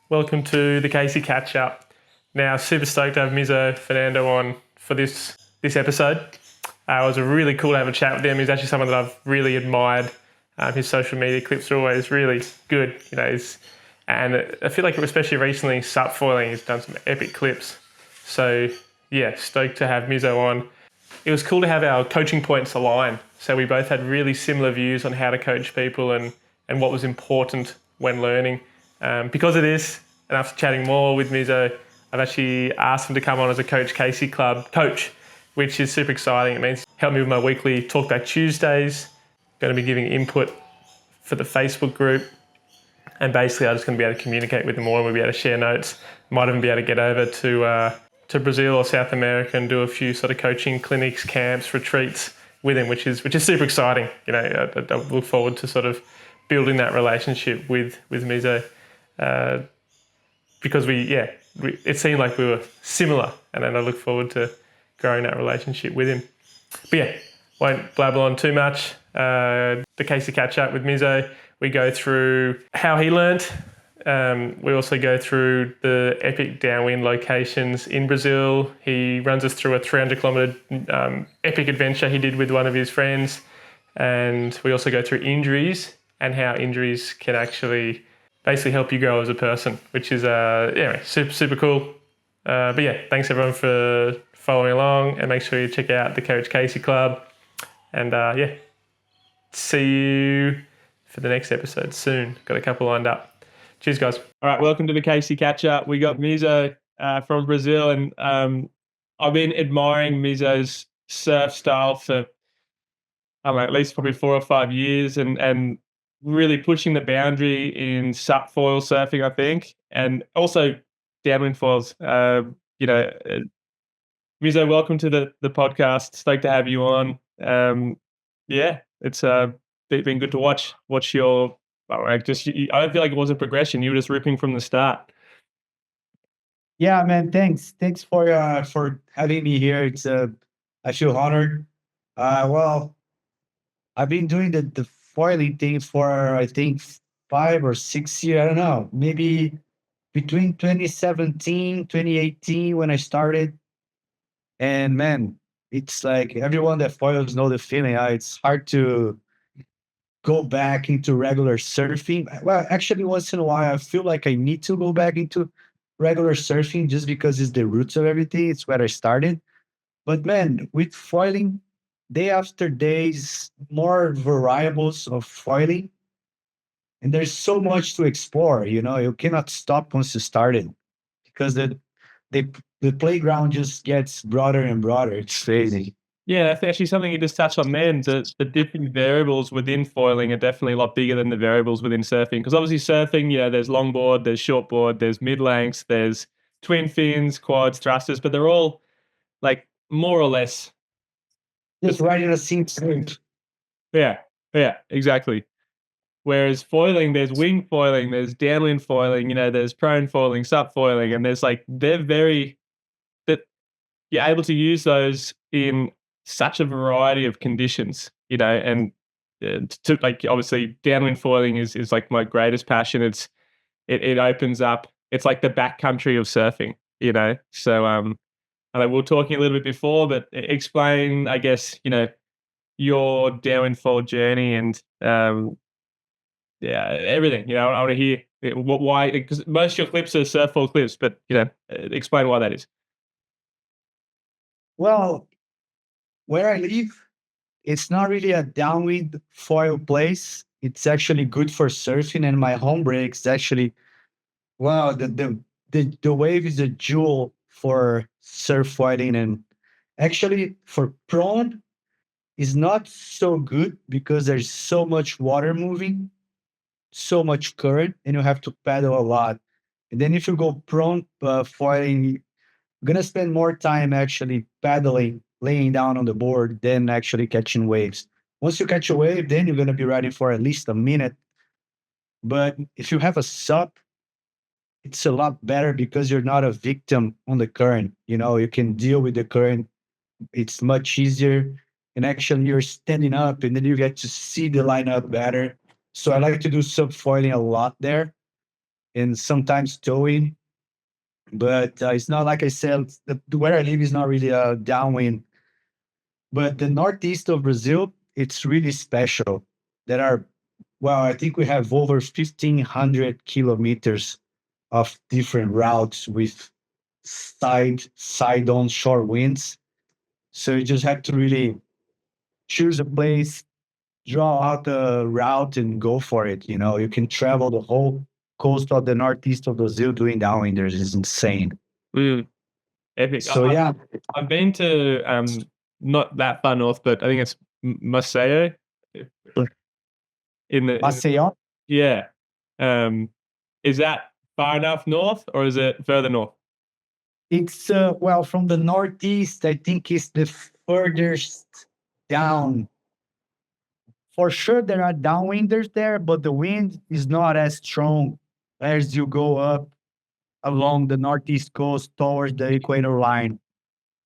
Welcome to the Casey Catch Up. Now, super stoked to have Mizo Fernando on for this episode. It was really cool to have a chat with him. He's actually someone that I've really admired. His social media clips are always really good, and I feel like especially recently, SUP foiling, he's done some epic clips. So yeah, stoked to have Mizo on. It was cool to have our coaching points align. So we both had really similar views on how to coach people and what was important when learning. Because of this, and after chatting more with Mizo, I've actually asked him to come on as a Coach Casey Club coach, which is super exciting. It means help me with my weekly Talkback Tuesdays. Going to be giving input for the Facebook group. And basically, I'm just going to be able to communicate with them more and we'll be able to share notes. Might even be able to get over to Brazil or South America and do a few sort of coaching clinics, camps, retreats with him, which is super exciting. I look forward to sort of building that relationship with Mizo. Because it seemed like we were similar, and then I look forward to growing that relationship with him. But yeah, won't blabber on too much. The Casey Catch Up with Mizo, we go through how he learnt. We also go through the epic downwind locations in Brazil. He runs us through a 300-kilometre epic adventure he did with one of his friends. And we also go through injuries and how injuries can actually basically help you grow as a person, which is anyway, super cool. But yeah, thanks everyone for following along, and make sure you check out the Coach Casey Club. And see you for the next episode soon. Got a couple lined up. Cheers, guys. All right, welcome to the Casey Catch Up. We got Mizo from Brazil, and I've been admiring Mizo's surf style for at least probably 4 or 5 years, and really pushing the boundary in SUP foil surfing, I think, and also downwind foils. Mizo, welcome to the podcast. Stoked to have you on. It's been good to watch your. I don't feel like it was a progression. You were just ripping from the start. Yeah, man. Thanks for having me here. I feel honored. Well, I've been doing the foiling thing for I think 5 or 6 years. I don't know, maybe between 2017, 2018 when I started. And man, it's like everyone that foils know the feeling. It's hard to go back into regular surfing. Well, actually, once in a while, I feel like I need to go back into regular surfing just because it's the roots of everything. It's where I started. But man, with foiling, day after days, more variables of foiling, and there's so much to explore. You cannot stop once you started because the the playground just gets broader and broader. It's crazy. Yeah, that's actually something you just touched on then. The different variables within foiling are definitely a lot bigger than the variables within surfing. Because obviously surfing, there's longboard, there's shortboard, there's mid-lengths, there's twin fins, quads, thrusters, but they're all like more or less just right in a sync. Yeah, exactly. Whereas foiling, there's wing foiling, there's downwind foiling, there's prone foiling, SUP foiling, and that you're able to use those in such a variety of conditions, and to like obviously downwind foiling is like my greatest passion. It opens up. It's like the backcountry of surfing, So and we were talking a little bit before, but explain, I guess, your downwind foil journey and everything. I want to hear why, because most of your clips are surf foil clips, but explain why that is. Well, where I live, it's not really a downwind foil place. It's actually good for surfing, and my home breaks actually. Wow, the wave is a jewel for surf foiling, and actually for prone is not so good because there's so much water moving, so much current, and you have to paddle a lot. And then if you go prone foiling, you're gonna spend more time actually paddling, laying down on the board than actually catching waves. Once you catch a wave, then you're gonna be riding for at least a minute. But if you have a SUP, it's a lot better because you're not a victim on the current. You can deal with the current. It's much easier. And actually, you're standing up and then you get to see the lineup better. So I like to do subfoiling a lot there. and sometimes towing. But it's not like I said, where I live is not really a downwind. But the northeast of Brazil, it's really special. There are, well, I think we have over 1,500 kilometers of different routes with side on shore winds. So you just have to really choose a place, draw out a route, and go for it. You know, you can travel the whole coast of the northeast of Brazil doing downwinders. It's insane. Mm, epic. So yeah, I've been to not that far north, but I think it's Maceió in Maceió. yeah. Um, is that far enough north, or is it further north? It's well, from the northeast, I think it's the furthest down. For sure, there are downwinders there, but the wind is not as strong as you go up along the northeast coast towards the equator line.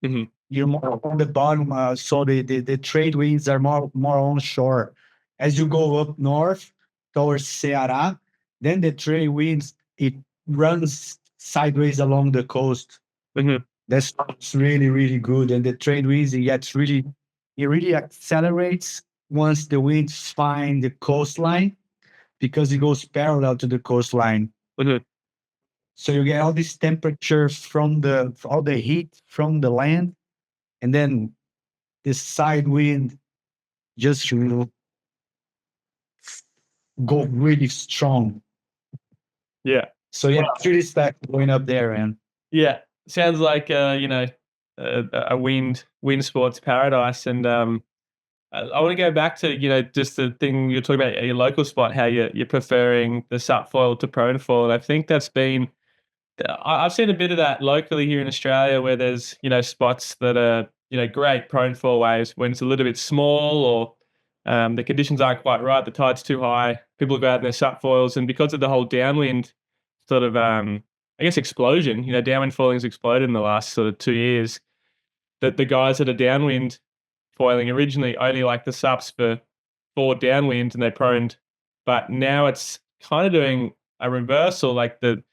Mhm. You're more on the bottom, so the trade winds are more onshore. As you go up north towards Ceará, then the trade winds it runs sideways along the coast. Mhm. That's really, really good. And the trade winds, it really accelerates once the winds find the coastline because it goes parallel to the coastline. Mhm. So you get all this temperature from all the heat from the land, and then this side wind just go really strong. Yeah. So yeah, it's really stacked going up there, man. Yeah. Sounds like a wind sports paradise. And I want to go back to just the thing you're talking about at your local spot, how you're preferring the sup foil to prone foil, and I think that's been I've seen a bit of that locally here in Australia, where there's spots that are great prone foil waves when it's a little bit small, or the conditions aren't quite right, the tide's too high, people go out in their sup foils, and because of the whole downwind sort of I guess explosion, downwind foiling's exploded in the last sort of 2 years, that the guys that are downwind foiling originally only like the sups for forward downwind and they proned, but now it's kind of doing a reversal, like the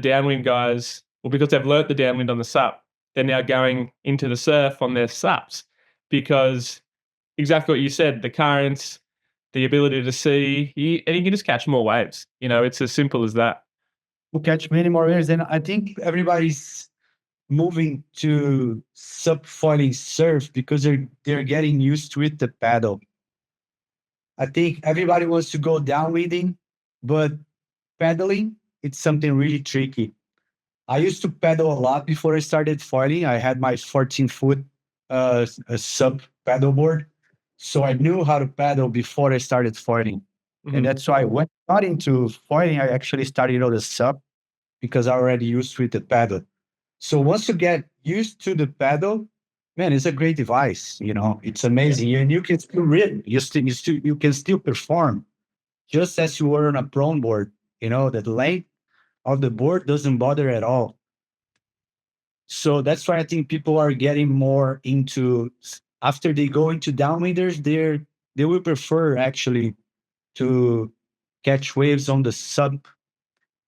downwind guys, well, because they've learnt the downwind on the sup, they're now going into the surf on their sups because exactly what you said, the currents, the ability to see, and you can just catch more waves. It's as simple as that. We'll catch many more waves, and I think everybody's moving to subfoiling surf because they're getting used to it, the paddle. I think everybody wants to go downwinding, but paddling, it's something really tricky. I used to paddle a lot before I started foiling. I had my 14-foot a sub paddle board. So I knew how to paddle before I started foiling. And Mhm. that's why when I got into foiling, I actually started on the sub because I already used to it the paddle. So once you get used to the paddle, man, it's a great device. You know, it's amazing. And you can still rip. You can still perform just as you were on a prone board. You know, the length of the board doesn't bother at all. So that's why I think people are getting more into after they go into downwinders, they will prefer actually to catch waves on the sub,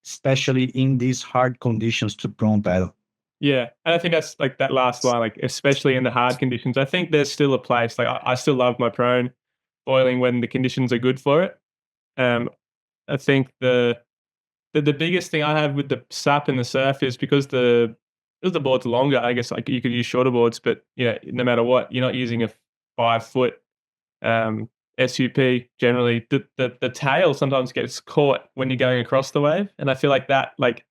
especially in these hard conditions to prone paddle. Yeah, and I think that's like that last line, like especially in the hard conditions. I think there's still a place. Like I still love my prone boiling when the conditions are good for it. Um, I think the biggest thing I have with the SAP and the surf is because the boards are longer. I guess like you could use shorter boards, but no matter what, you're not using a 5 foot um, SUP. Generally, the tail sometimes gets caught when you're going across the wave, and I feel like that like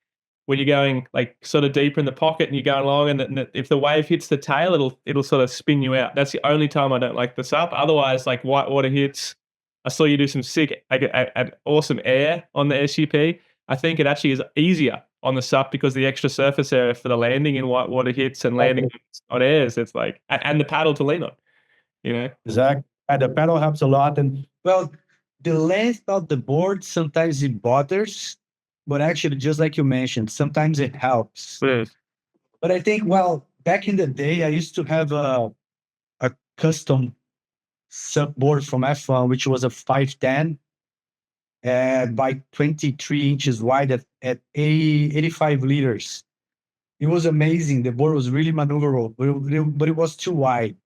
when you're going like sort of deeper in the pocket and you're going along, and if the wave hits the tail, it'll sort of spin you out. That's the only time I don't like the SUP. Otherwise, like white water hits. I saw you do some sick, like awesome air on the SUP. I think it actually is easier on the SUP because the extra surface area for the landing in white water hits and landing on airs. It's like and the paddle to lean on. You know. Exactly. And the paddle helps a lot. And well, the length of the board sometimes it bothers, but actually, just like you mentioned, sometimes it helps. Mm. But I think, well, back in the day, I used to have a custom sub board from F1, which was a 510. by 23 inches wide at 85 liters. It was amazing. The board was really maneuverable, but it was too wide.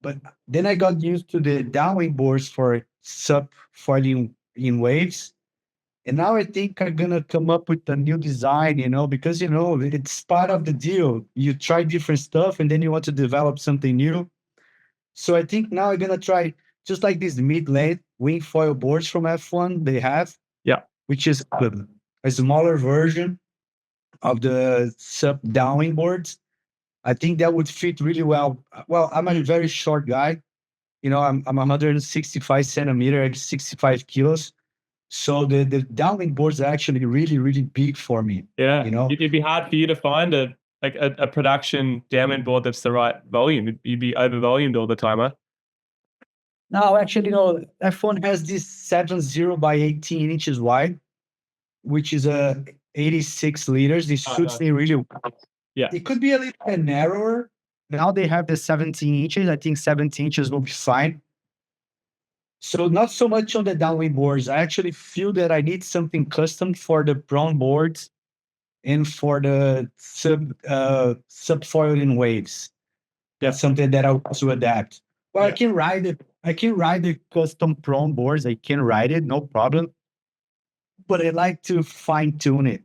But then I got used to the downwind boards for sub foiling in waves. And now I think I'm gonna come up with a new design, because it's part of the deal. You try different stuff and then you want to develop something new. So I think now I'm gonna try just like these mid-length wing foil boards from F1 they have, Yeah. which is a smaller version of the sub downwind boards. I think that would fit really well. Well, I'm a very short guy. I'm 165 centimeter, 65 kilos. So the downwind boards are actually really, really big for me. Yeah. You know, It'd be hard for you to find a production downwind board that's the right volume. You'd be over volumed all the time, huh? now actually, F1 has this 70 by 18 inches wide, which is a 86 liters. This suits me really well. Yeah. It could be a little bit narrower. Now they have the 17 inches. I think 17 inches will be fine. So not so much on the downwind boards. I actually feel that I need something custom for the prone boards and for the subfoiling waves. That's something that I want to adapt. Well, I can ride it. I can ride the custom prone boards. I can ride it, no problem. But I like to fine tune it.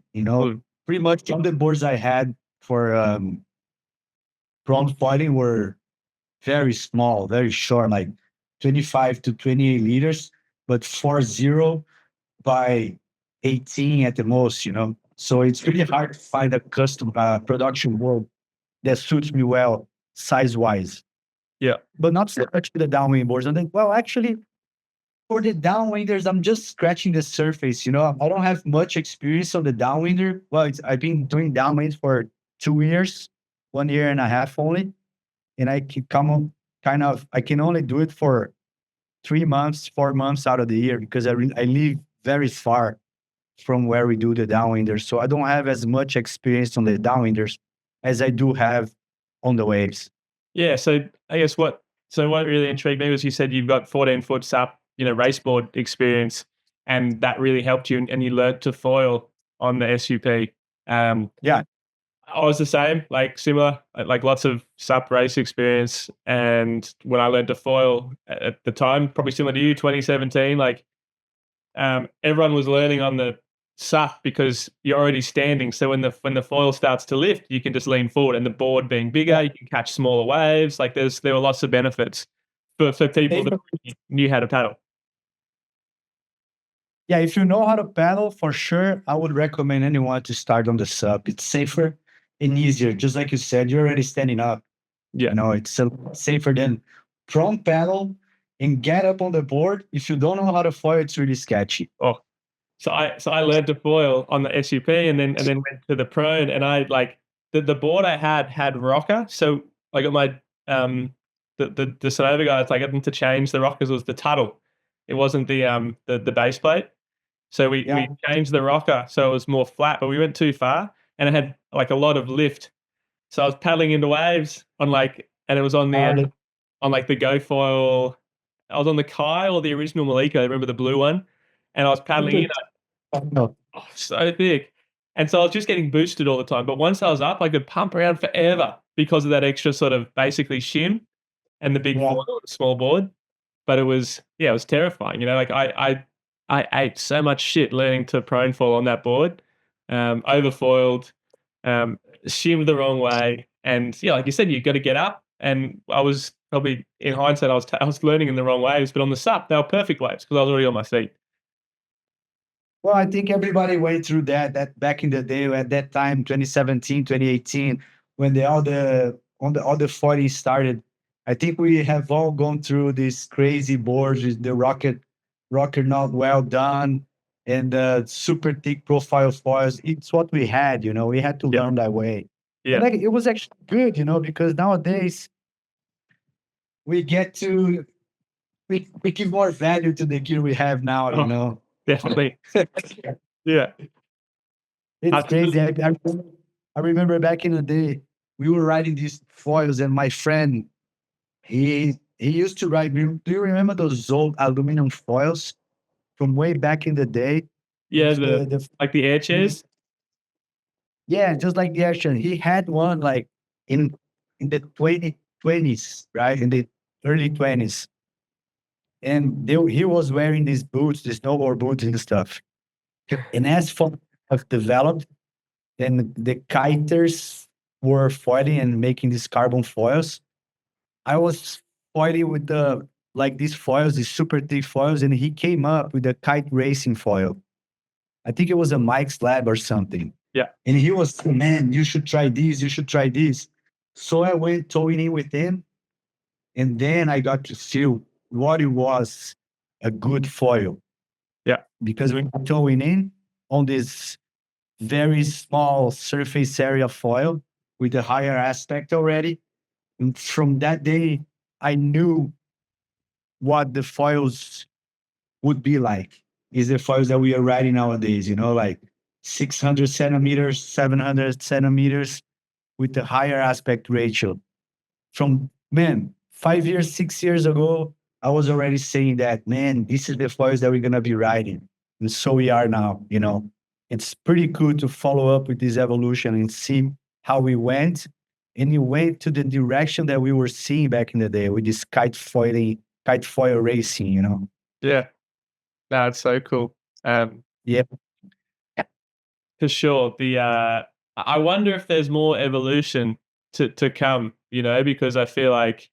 Pretty much all the boards I had for prone foiling were very small, very short, like 25 to 28 liters, but 40 by 18 at the most. So it's really hard to find a custom production board that suits me well size wise. Yeah. But not so much to the downwind boards. And then, well, actually, for the downwinders, I'm just scratching the surface. I don't have much experience on the downwinder. Well, I've been doing downwind for 2 years, 1 year and a half only. And I can I can only do it for 3 months, 4 months out of the year because I live very far from where we do the downwinders. So I don't have as much experience on the downwinders as I do have on the waves. Yeah. So I guess what really intrigued me was you said you've got 14-foot SUP, race board experience, and that really helped you, and you learned to foil on the SUP. Yeah. I was the same, like similar, like lots of SUP race experience. And when I learned to foil at the time, probably similar to you, 2017, everyone was learning on the SUP because you're already standing. So when the foil starts to lift, you can just lean forward, and the board being bigger, you can catch smaller waves. Like there were lots of benefits for people that knew how to paddle. Yeah, if you know how to paddle, for sure, I would recommend anyone to start on the SUP. It's safer and easier. Just like you said, you're already standing up. Yeah. It's safer than prone paddle and get up on the board. If you don't know how to foil, it's really sketchy. Oh, so I learned to foil on the SUP and then went to the prone, and I the board I had rocker. So I got my the Sonova guys, I got them to change the rockers. It was the Tuttle. It wasn't the base plate. So we changed the rocker so it was more flat, but we went too far and it had like a lot of lift. So I was paddling into waves and it was on the the GoFoil. I was on the Kai or the original Malika. I remember the blue one, and I was paddling in. So big, and so I was just getting boosted all the time. But once I was up, I could pump around forever because of that extra sort of basically shim and the big foil, the small board. But it was terrifying. I ate so much shit learning to prone foil on that board, overfoiled, shimmed the wrong way, and like you said, you got to get up. And I was probably, in hindsight, I was learning in the wrong waves, but on the SUP, they were perfect waves because I was already on my feet. Well, I think everybody went through that back in the day, at that time, 2017, 2018, when all the 40 started. I think we have all gone through these crazy boards with the rocker not well done and super thick profile foils. It's what we had, we had to learn that way. Yeah. And it was actually good, because nowadays we get to we give more value to the gear we have now, Definitely. Yeah. It's crazy. I remember back in the day, we were riding these foils, and my friend, he used to ride. Do you remember those old aluminum foils? from way back in the day. Yeah, It's the like the air chairs. yeah, just like the action. He had one like in the 2020s, right? In the early 20s. And he was wearing these boots, these snowboard boots and stuff. And as for have developed, then the kiters were foiling and making these carbon foils. I was foiling with the like these foils, these super thick foils, and he came up with a kite racing foil. I think it was a Mike's Lab or something. Yeah. And he was, man, you should try this, you should try this. So I went towing in with him, and then I got to feel what it was a good foil. Yeah. Because when I'm towing in on this very small surface area foil with a higher aspect already, and from that day, I knew what the foils would be like. Is the foils that we are riding nowadays, like 600 centimeters, 700 centimeters with a higher aspect ratio. From, man, 5 years, 6 years ago, I was already saying that, man, this is the foils that we're going to be riding. And so we are now. It's pretty cool to follow up with this evolution and see how we went. And we went to the direction that we were seeing back in the day with this kite foil racing. Yeah. No, it's so cool. Yeah. For sure. I wonder if there's more evolution to come, because I feel like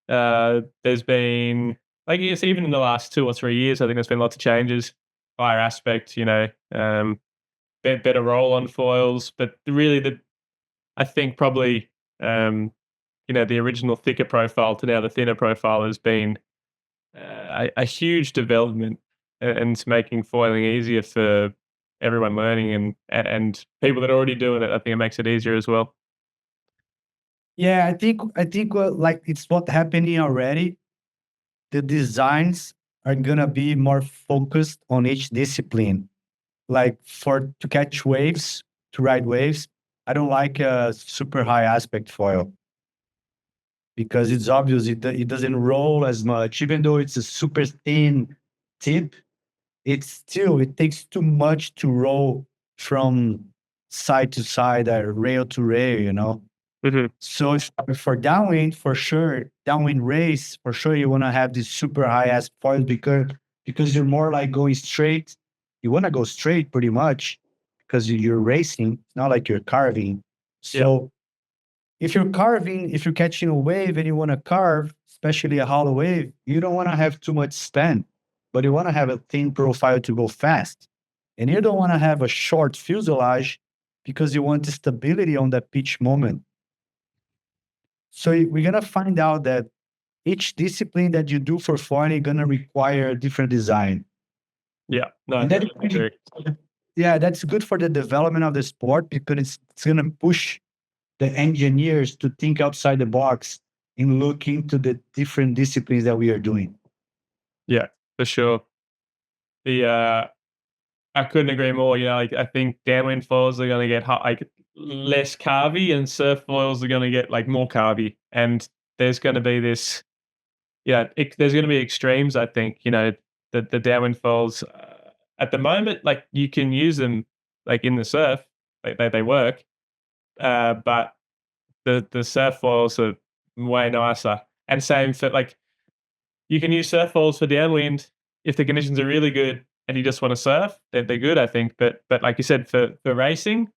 there's been, like, yes, even in the last 2 or 3 years, I think there's been lots of changes. Higher aspect, better roll on foils, but really I think probably the original thicker profile to now the thinner profile has been a huge development, and it's making foiling easier for everyone learning and people that are already doing it. I think it makes it easier as well. Yeah, I think like it's what happening already. The designs are gonna be more focused on each discipline. Like to catch waves, to ride waves, I don't like a super high aspect foil because it's obvious it doesn't roll as much. Even though it's a super thin tip, it takes too much to roll from side to side or rail to rail. Mm-hmm. So for downwind, for sure, downwind race, for sure, you want to have this super high ass foil because you're more like going straight. You want to go straight pretty much because you're racing. It's not like you're carving. So if you're catching a wave and you want to carve, especially a hollow wave, you don't want to have too much span, but you want to have a thin profile to go fast. And you don't want to have a short fuselage because you want the stability on that pitch moment. So we're gonna find out that each discipline that you do for foiling is gonna require a different design. Yeah, no, And that's good for the development of the sport because it's gonna push the engineers to think outside the box and look into the different disciplines that we are doing. Yeah, for sure. I couldn't agree more. Like, I think downwind foils are going to get like less carvy, and surf foils are going to get like more carvy. And there's going to be this, there's going to be extremes. I think the downwind foils at the moment, like, you can use them like in the surf, they work, but the surf foils are way nicer. And same for, like, you can use surf foils for downwind if the conditions are really good and you just want to surf. They're good, I think. But like you said, for racing,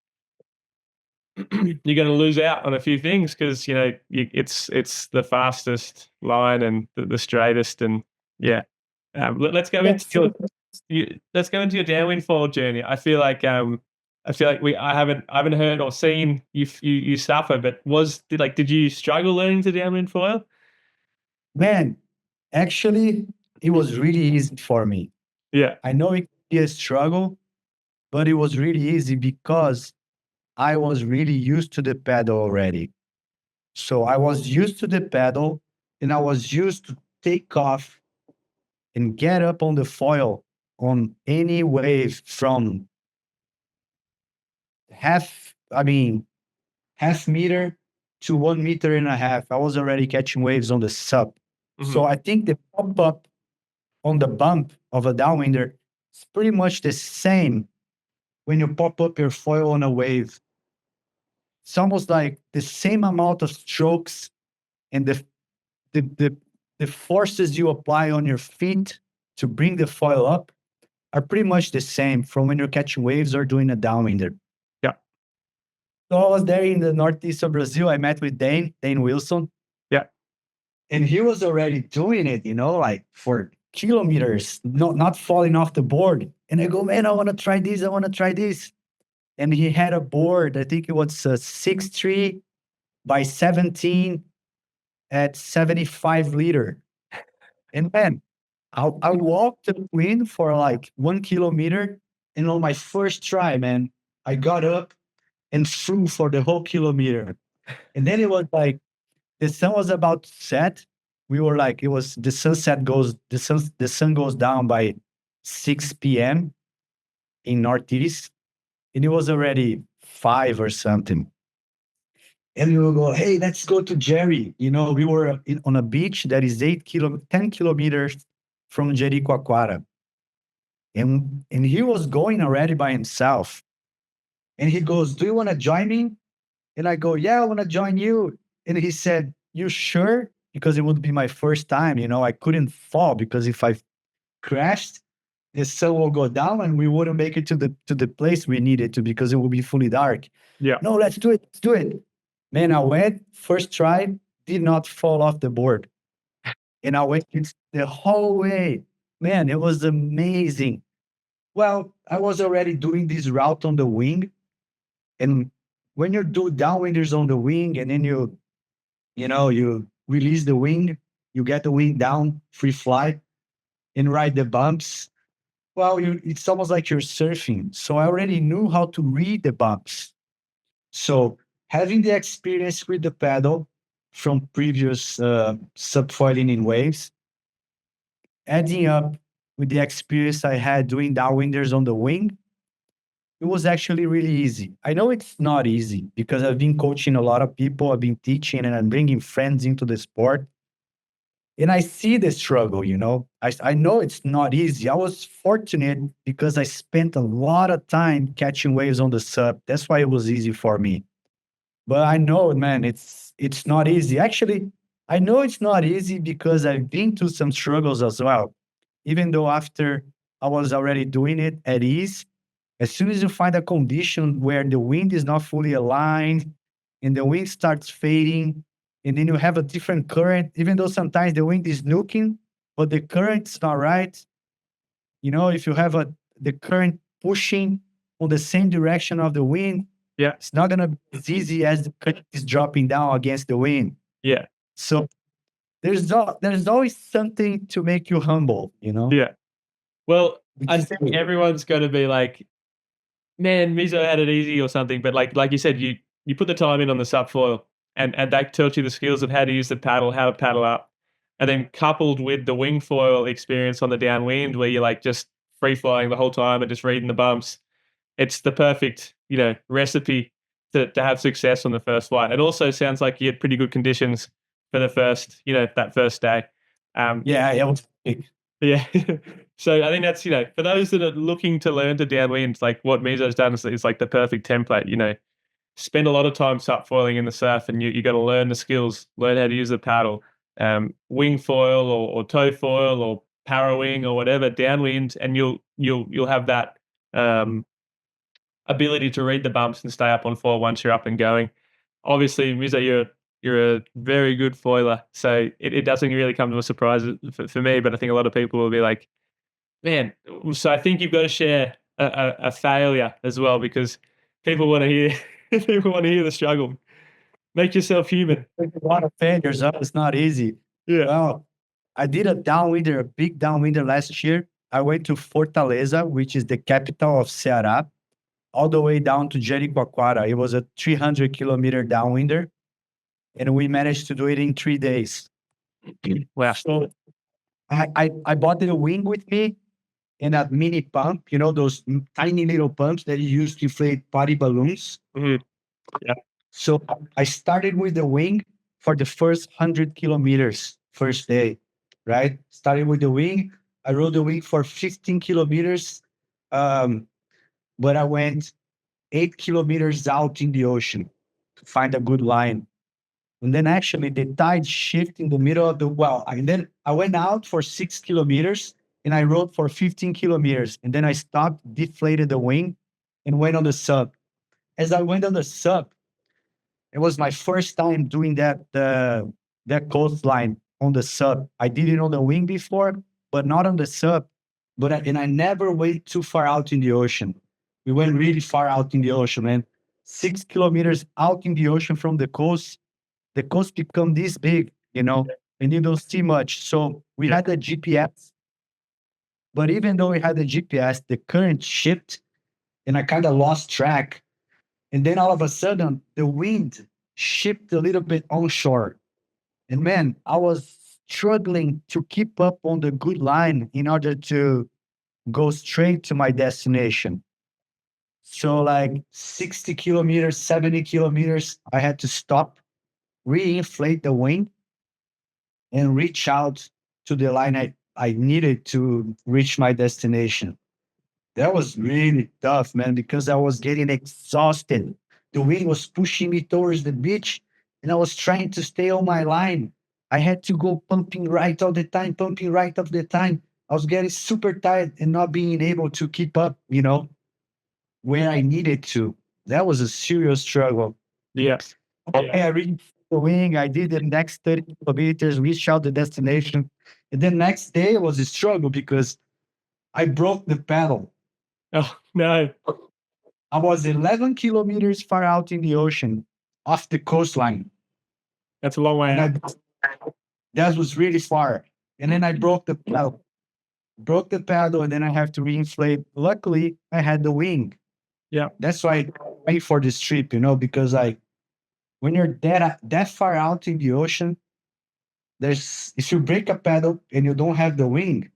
you're going to lose out on a few things because it's the fastest line and the straightest. And yeah, let's go into your downwind foil journey. I feel like I haven't heard or seen you suffer. But did you struggle learning to downwind foil? Man, actually, it was really easy for me. Yeah. I know it can be a struggle, but it was really easy because I was really used to the pedal already. So I was used to the pedal and I was used to take off and get up on the foil on any wave from half meter to 1.5 meters. I was already catching waves on the sub. Mhm. So I think the pop up on the bump of a downwinder, it's pretty much the same when you pop up your foil on a wave. It's almost like the same amount of strokes and the, the, the forces you apply on your feet to bring the foil up are pretty much the same from when you're catching waves or doing a downwinder. Yeah. So I was there in the northeast of Brazil. I met with Dane Wilson. Yeah. And he was already doing it, like for kilometers, not falling off the board. And I go, man, I want to try this. I want to try this. And he had a board, I think it was a 6'3" by 17 at 75 liter. And man, I walked the wind for like 1 kilometer. And on my first try, man, I got up and flew for the whole kilometer. And then it was like the sun was about to set. We were like, it was the sun goes down by 6 p.m. in Northeast. And it was already 5 or something. And we will go, hey, let's go to Jerry. We were on a beach that is 10 kilometers from Jericoacoara. And he was going already by himself. And he goes, do you want to join me? And I go, yeah, I want to join you. And he said, you sure? Because it would be my first time. I couldn't fall because if I crashed, the sun will go down and we wouldn't make it to the place we needed to because it would be fully dark. Yeah. No, let's do it. Let's do it. Man, I went, first try, did not fall off the board. And I went the whole way. Man, it was amazing. Well, I was already doing this route on the wing. And when you do downwinders on the wing and then you release the wing, you get the wing down, free fly, and ride the bumps. Well, it's almost like you're surfing. So I already knew how to read the bumps. So having the experience with the paddle from previous subfoiling in waves, adding up with the experience I had doing downwinders on the wing, it was actually really easy. I know it's not easy because I've been coaching a lot of people, I've been teaching, and I'm bringing friends into the sport. And I see the struggle, I know it's not easy. I was fortunate because I spent a lot of time catching waves on the sub. That's why it was easy for me. But I know, man, it's not easy. Actually, I know it's not easy because I've been through some struggles as well. Even though after I was already doing it at ease, as soon as you find a condition where the wind is not fully aligned and the wind starts fading, and then you have a different current, even though sometimes the wind is nuking, but the current's not right. If you have the current pushing on the same direction of the wind, Yeah. it's not going to be as easy as the current is dropping down against the wind. Yeah. So there's always something to make you humble, Yeah. Well, I think everyone's going to be like, man, Mizo had it easy or something. But like you said, you put the time in on the subfoil and that tells you the skills of how to use the paddle, how to paddle up. And then coupled with the wing foil experience on the downwind where you're like just free flying the whole time and just reading the bumps. It's the perfect, recipe to have success on the first flight. It also sounds like you had pretty good conditions for the first, that first day. Yeah, it was big. Yeah. So I think that's, for those that are looking to learn to downwind, like what Mizo's done is like the perfect template, spend a lot of time subfoiling in the surf and you got to learn the skills, learn how to use the paddle, wing foil or toe foil or para wing or whatever, downwind, and you'll have that, ability to read the bumps and stay up on foil once you're up and going. Obviously, Mizo, you're a very good foiler, so it doesn't really come to a surprise for me, but I think a lot of people will be like, man, so I think you've got to share a failure as well because people want to hear the struggle. Make yourself human. A lot of failures. It's not easy. Yeah. Well, I did a big downwinder last year. I went to Fortaleza, which is the capital of Ceará, all the way down to Jericoacoara. It was a 300-kilometer downwinder, and we managed to do it in 3 days. Wow. So I bought the wing with me and a mini pump, those tiny little pumps that you use to inflate party balloons. Mm-hmm. Yeah. So I started with the wing for the first 100 kilometers, first day, right? Started with the wing. I rode the wing for 15 kilometers, um, but I went 8 kilometers out in the ocean to find a good line. And then actually the tide shift in the middle of the well. And then I went out for 6 kilometers and I rode for 15 kilometers. And then I stopped, deflated the wing, and went on the sub. As I went on the sub, it was my first time doing that coastline on the sub. I did it on the wing before, but not on the sub. And I never went too far out in the ocean. We went really far out in the ocean, man. 6 kilometers out in the ocean from the coast become this big, and you don't see much. So we had the GPS, but even though we had the GPS, the current shifted and I kind of lost track. And then all of a sudden, the wind shifted a little bit onshore. And man, I was struggling to keep up on the good line in order to go straight to my destination. So, like 60 kilometers, 70 kilometers, I had to stop, reinflate the wing, and reach out to the line I needed to reach my destination. That was really tough, man, because I was getting exhausted. The wind was pushing me towards the beach, and I was trying to stay on my line. I had to go pumping right all the time, pumping right all the time. I was getting super tired and not being able to keep up, where I needed to. That was a serious struggle. Yeah. Okay, I reached the wing. I did the next 30 kilometers, reached out the destination. And then next day was a struggle because I broke the paddle. Oh, no. I was 11 kilometers far out in the ocean off the coastline. That's a long way out. That was really far. And then I broke the paddle. And then I have to reinflate. Luckily, I had the wing. Yeah. That's why I wait for this trip, because when you're that far out in the ocean, if you break a paddle and you don't have the wing,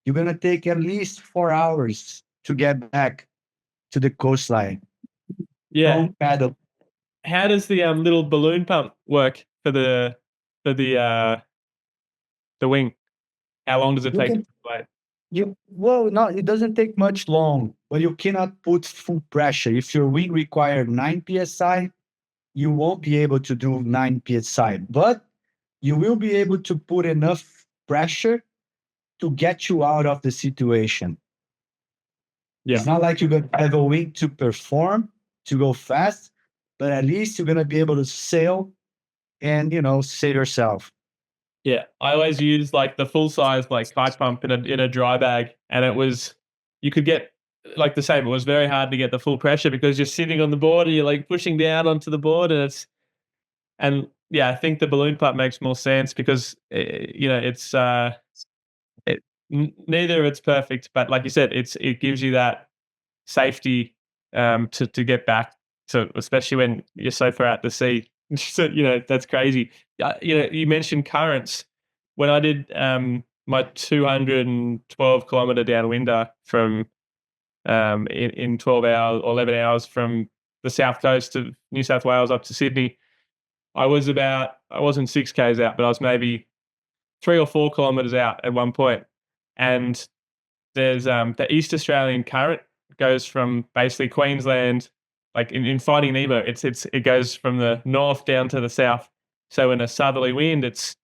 you're gonna take at least 4 hours to get back to the coastline. Yeah. Don't paddle. How does the little balloon pump work for the wing? How long does it take to inflate? No, it doesn't take much long, but you cannot put full pressure. If your wing requires 9 psi, you won't be able to do 9 psi, but you will be able to put enough pressure to get you out of the situation. Yeah. It's not like you're going to have a wing to perform, to go fast, but at least you're going to be able to sail and, save yourself. Yeah. I always use like the full size like kite pump in a dry bag, and you could get like the same. It was very hard to get the full pressure because you're sitting on the board and you're like pushing down onto the board, and yeah, I think the balloon pump makes more sense because it's neither of it's perfect, but like you said, it gives you that safety to get back to, especially when you're so far out to sea. So that's crazy. You mentioned currents. When I did my 212 kilometer downwinder from in 12 hours or 11 hours from the south coast of New South Wales up to Sydney, I wasn't 6Ks out, but I was maybe 3 or 4 kilometers out at one point. And there's the East Australian current goes from basically Queensland, like in Finding Nemo, it goes from the north down to the south. So in a southerly wind, it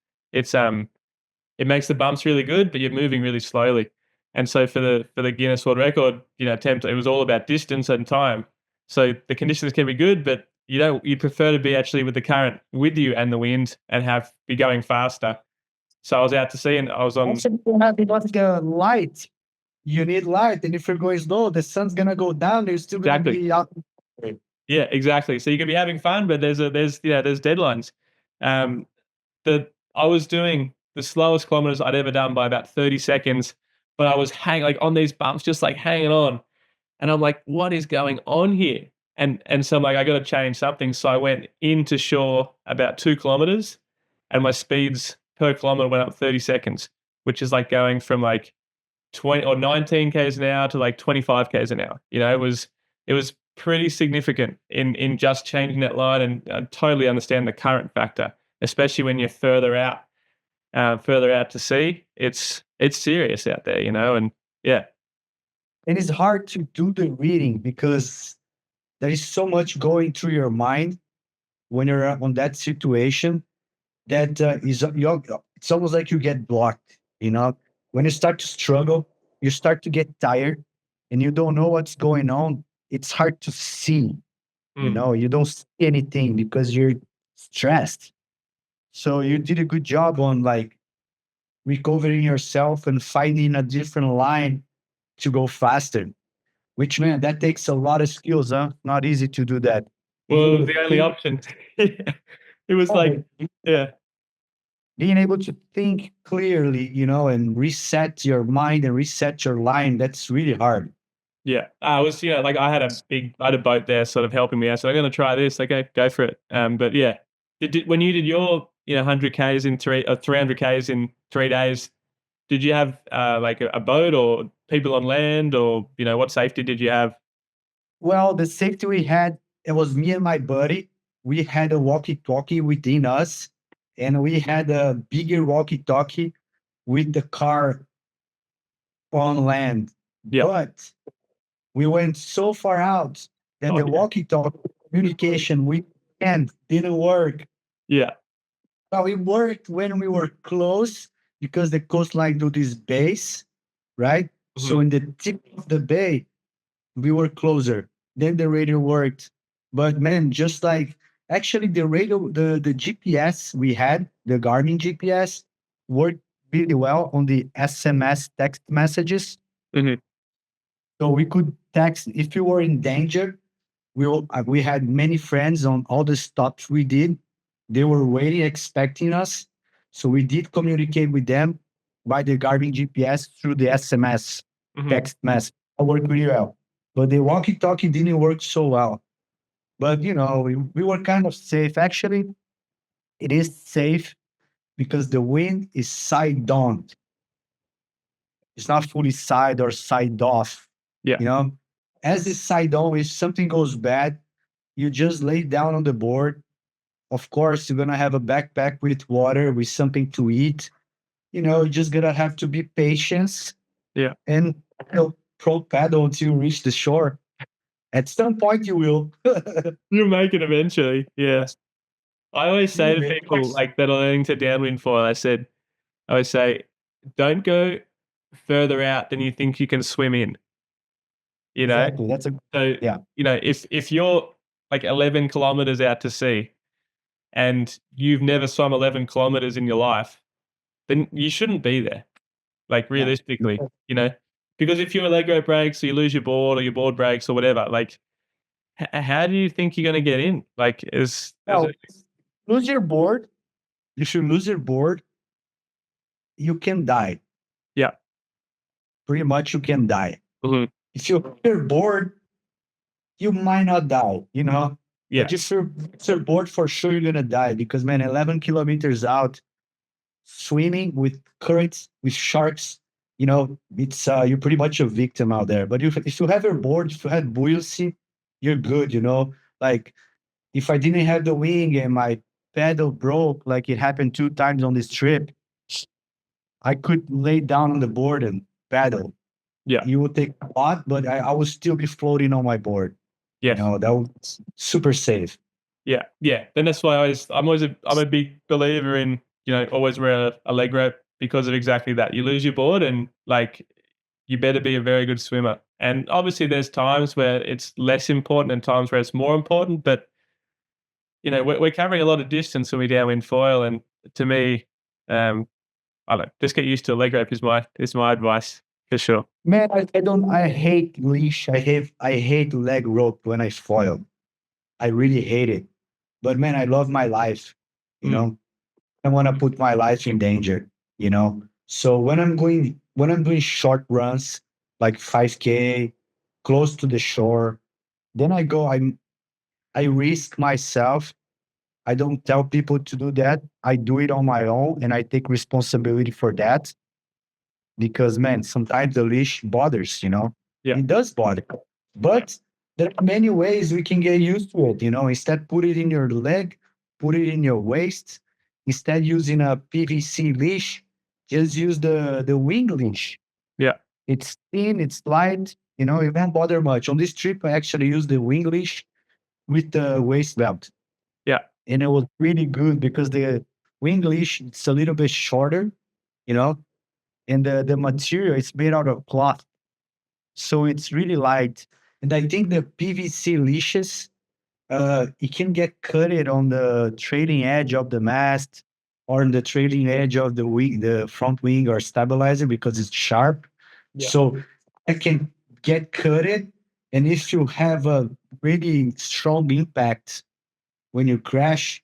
makes the bumps really good, but you're moving really slowly. And so for the Guinness World Record, attempt, it was all about distance and time. So the conditions can be good, but you prefer to be actually with the current with you and the wind and be going faster. So I was out to sea and I was on. Light. You need light, and if you're going slow, the sun's gonna go down. You're still gonna be out. Yeah, exactly. So you can be having fun, but there's deadlines. I was doing the slowest kilometers I'd ever done by about 30 seconds, but I was on these bumps, just like hanging on, and I'm like, what is going on here? And so I'm like, I got to change something. So I went into shore about 2 kilometers, and my speeds per kilometer went up 30 seconds, which is like going from like 20 or 19 k's an hour to like 25 k's an hour. It was pretty significant in just changing that line, and I totally understand the current factor, especially when you're further out. further out to sea, it's serious out there, and yeah. And it's hard to do the reading because there is so much going through your mind when you're on that situation that it's almost like you get blocked. When you start to struggle, you start to get tired, and you don't know what's going on. It's hard to see. You don't see anything because you're stressed. So you did a good job on like recovering yourself and finding a different line to go faster. Which, man, that takes a lot of skills, huh? Not easy to do that. Well, it was the only option. It was like, yeah. Being able to think clearly, and reset your mind and reset your line, that's really hard. Yeah, I was, like I had a boat there sort of helping me out. So I'm going to try this. Okay, go for it. But yeah, when you did your, 100Ks in 300Ks in 3 days, did you have like a boat or people on land, or, what safety did you have? Well, the safety we had, it was me and my buddy. We had a walkie-talkie within us, and we had a bigger walkie-talkie with the car on land. Yeah. But we went so far out that the walkie-talkie communication we didn't work. Yeah. Well, it worked when we were close because the coastline do this base, right? Mm-hmm. So in the tip of the bay, we were closer. Then the radio worked. But man, just like actually the radio, the GPS we had, the Garmin GPS, worked really well on the SMS text messages. Mm-hmm. So we could text if you were in danger. We had many friends on all the stops we did. They were waiting, expecting us. So we did communicate with them by the Garmin GPS through the SMS text message. It worked really well. But the walkie-talkie didn't work so well. But, we were kind of safe. Actually, it is safe because the wind is side on. It's not fully side or side off. Yeah. As it's side on, if something goes bad, you just lay down on the board. Of course, you're going to have a backpack with water, with something to eat. You're just going to have to be patient. Yeah. And pro paddle until you reach the shore. At some point, you will. You'll make it eventually. Yeah. I always say to people like that are learning to downwind foil, I always say, don't go further out than you think you can swim in. Exactly. If you're like 11 kilometers out to sea and you've never swum 11 kilometers in your life, then you shouldn't be there. Like realistically, because if your leg rope breaks or you lose your board or your board breaks or whatever, like how do you think you're going to get in? Like lose your board. If you lose your board, you can die. Yeah. Pretty much you can die. Mm-hmm. If you lose your board, you might not die, Yeah. But if you're bored, for sure you're gonna die because, man, 11 kilometers out, swimming with currents, with sharks, it's you're pretty much a victim out there. But if you have your board, if you had buoyancy, you're good. Like if I didn't have the wing and my paddle broke, like it happened 2 times on this trip, I could lay down on the board and paddle. Yeah. You would take a lot, but I would still be floating on my board. Yeah. That was super safe. Yeah. Yeah. Then that's why I'm a big believer in, always wear a leg rope because of exactly that. You lose your board and like, you better be a very good swimmer. And obviously there's times where it's less important and times where it's more important, but we're covering a lot of distance when we downwind foil. And to me, I don't know, just get used to a leg rope is my advice for sure. Man, I hate leash. I hate leg rope when I foil. I really hate it. But man, I love my life. I want to put my life in danger, So when I'm doing short runs, like 5K, close to the shore, then I risk myself. I don't tell people to do that. I do it on my own and I take responsibility for that. Because, man, sometimes the leash bothers, Yeah. It does bother. But there are many ways we can get used to it, Instead, put it in your leg, put it in your waist, instead using a PVC leash, just use the wing leash. Yeah. It's thin, it's light, it won't bother much. On this trip, I actually used the wing leash with the waist belt. Yeah. And it was really good because the wing leash, it's a little bit shorter, and the material is made out of cloth. So it's really light. And I think the PVC leashes, it can get cutted on the trailing edge of the mast or on the trailing edge of the wing, the front wing or stabilizer because it's sharp. Yeah. So it can get cutted. And if you have a really strong impact when you crash,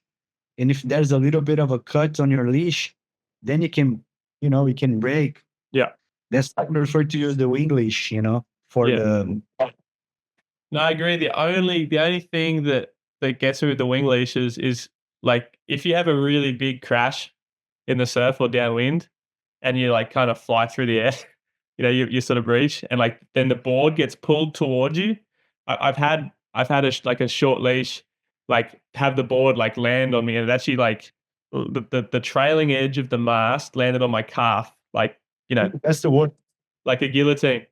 and if there's a little bit of a cut on your leash, then it can break. Yeah. That's why I prefer to use the wing leash, for Yeah. the. No, I agree. The only thing that gets me with the wing leashes is like if you have a really big crash in the surf or downwind, and you like kind of fly through the air, you sort of breach, and like then the board gets pulled towards you. I've had a short leash, like have the board like land on me, and it actually like the trailing edge of the mast landed on my calf, like That's the word. like a guillotine.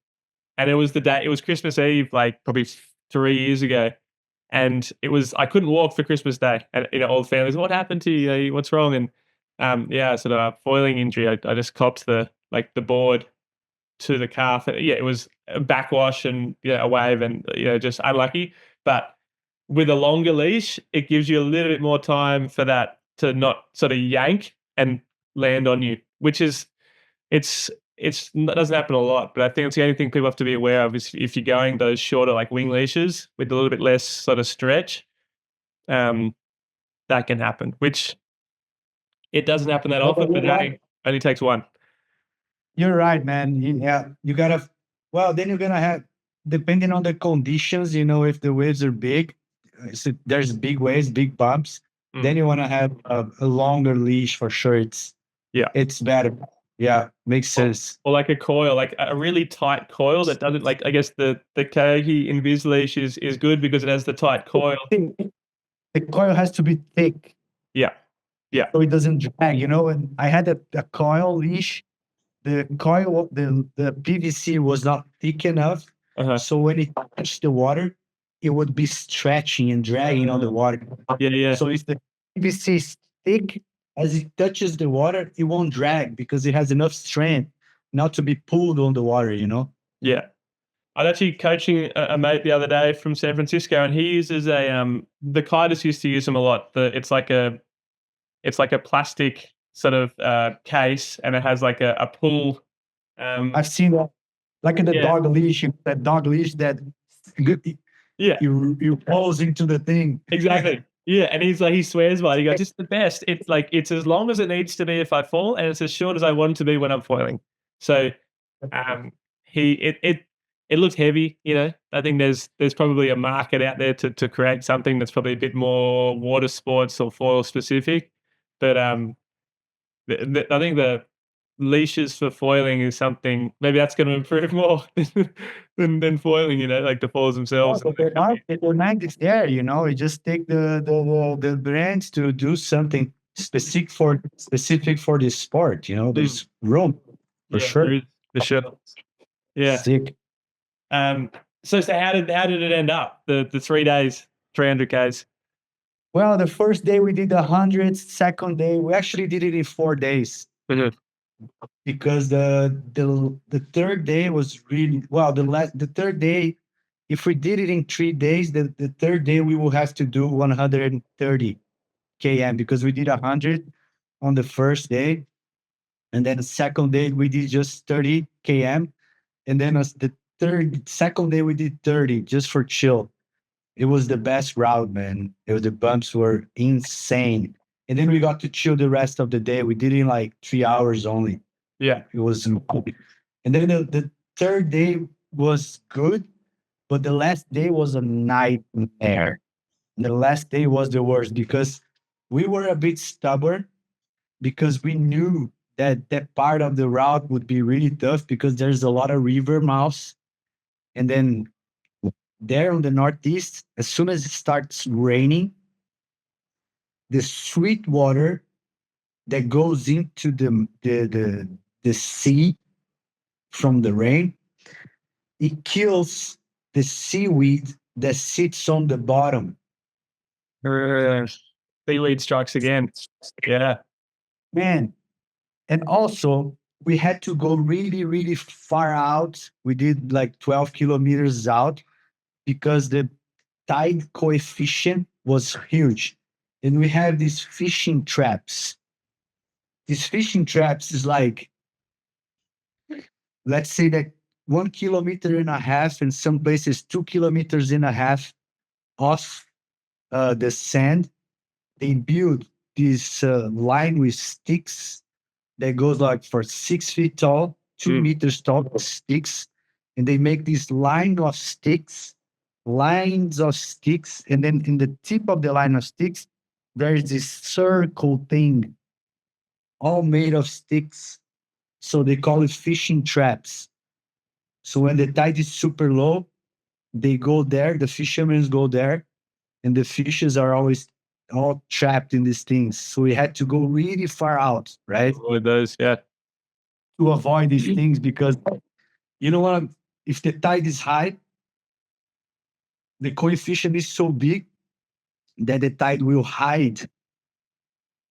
And it was Christmas Eve, like probably 3 years ago. And I couldn't walk for Christmas Day. And, all the families, what happened to you? What's wrong? And, sort of a foiling injury. I just copped the board to the calf. Yeah, it was a backwash and, a wave and, just unlucky. But with a longer leash, it gives you a little bit more time for that to not sort of yank and land on you, which is, it doesn't happen a lot, but I think it's the only thing people have to be aware of is if you're going those shorter like wing leashes with a little bit less sort of stretch, that can happen, which it doesn't happen that often, but it only takes one. You're right, man. Yeah, you gotta. Well, then you're gonna have, depending on the conditions, if the waves are big, so there's big waves, big bumps. Then you want to have a longer leash for sure. It's better. Yeah, makes sense. Or like a coil, like a really tight coil that doesn't like. I guess the Kagi Invis leash is good because it has the tight coil. The coil has to be thick. Yeah. So it doesn't drag. And I had a coil leash. The coil, the PVC was not thick enough. So when it touched the water, it would be stretching and dragging on the water. Yeah. So if the PVC is thick, as it touches the water, it won't drag because it has enough strength not to be pulled on the water, Yeah. I was actually coaching a mate the other day from San Francisco, and he uses the kiters used to use them a lot. It's like a plastic sort of case, and it has like a pull. I've seen that, like in the dog leash, that dog leash that you pulls into the thing. Exactly. Yeah, and he swears by it. He goes, "It's the best. It's as long as it needs to be if I fall, and it's as short as I want it to be when I'm foiling." So, it looks heavy. I think there's probably a market out there to create something that's probably a bit more water sports or foil specific. But I think the leashes for foiling is something maybe that's going to improve more than foiling. Like the foils themselves. The demand is there. You just take the brands to do something specific for this sport. There's room for sure. For sure. Yeah. Sick. So how did it end up? The 3 days, 300 Ks. Well, the first day we did 100. Second day we actually did it in 4 days. Because the third day was really well. The third day, if we did it in 3 days, the third day we will have to do 130 km because we did 100 on the first day, and then the second day we did just 30 km, and then as the second day we did 30 just for chill. It was the best route, man. The bumps were insane, and then we got to chill the rest of the day. We did it in like 3 hours only. Yeah, it was, and then the third day was good, but the last day was a nightmare. The last day was the worst because we were a bit stubborn because we knew that part of the route would be really tough because there's a lot of river mouths, and then there on the northeast, as soon as it starts raining, the sweet water that goes into the sea from the rain. It kills the seaweed that sits on the bottom. Seaweed strikes again. Yeah. Man, and also we had to go really, really far out. We did like 12 kilometers out because the tide coefficient was huge. And we have these fishing traps. These fishing traps is like, let's say that 1.5 kilometers, in some places 2.5 kilometers off the sand. They build this line with sticks that goes like for 6 feet tall, 2 meters tall sticks, and they make this lines of sticks, and then in the tip of the line of sticks, there is this circle thing, all made of sticks. So they call it fishing traps. So when the tide is super low, they go there, the fishermen go there, and the fishes are always all trapped in these things. So we had to go really far out, right? Avoid those. Yeah. To avoid these things because you know what? If the tide is high, the coefficient is so big that the tide will hide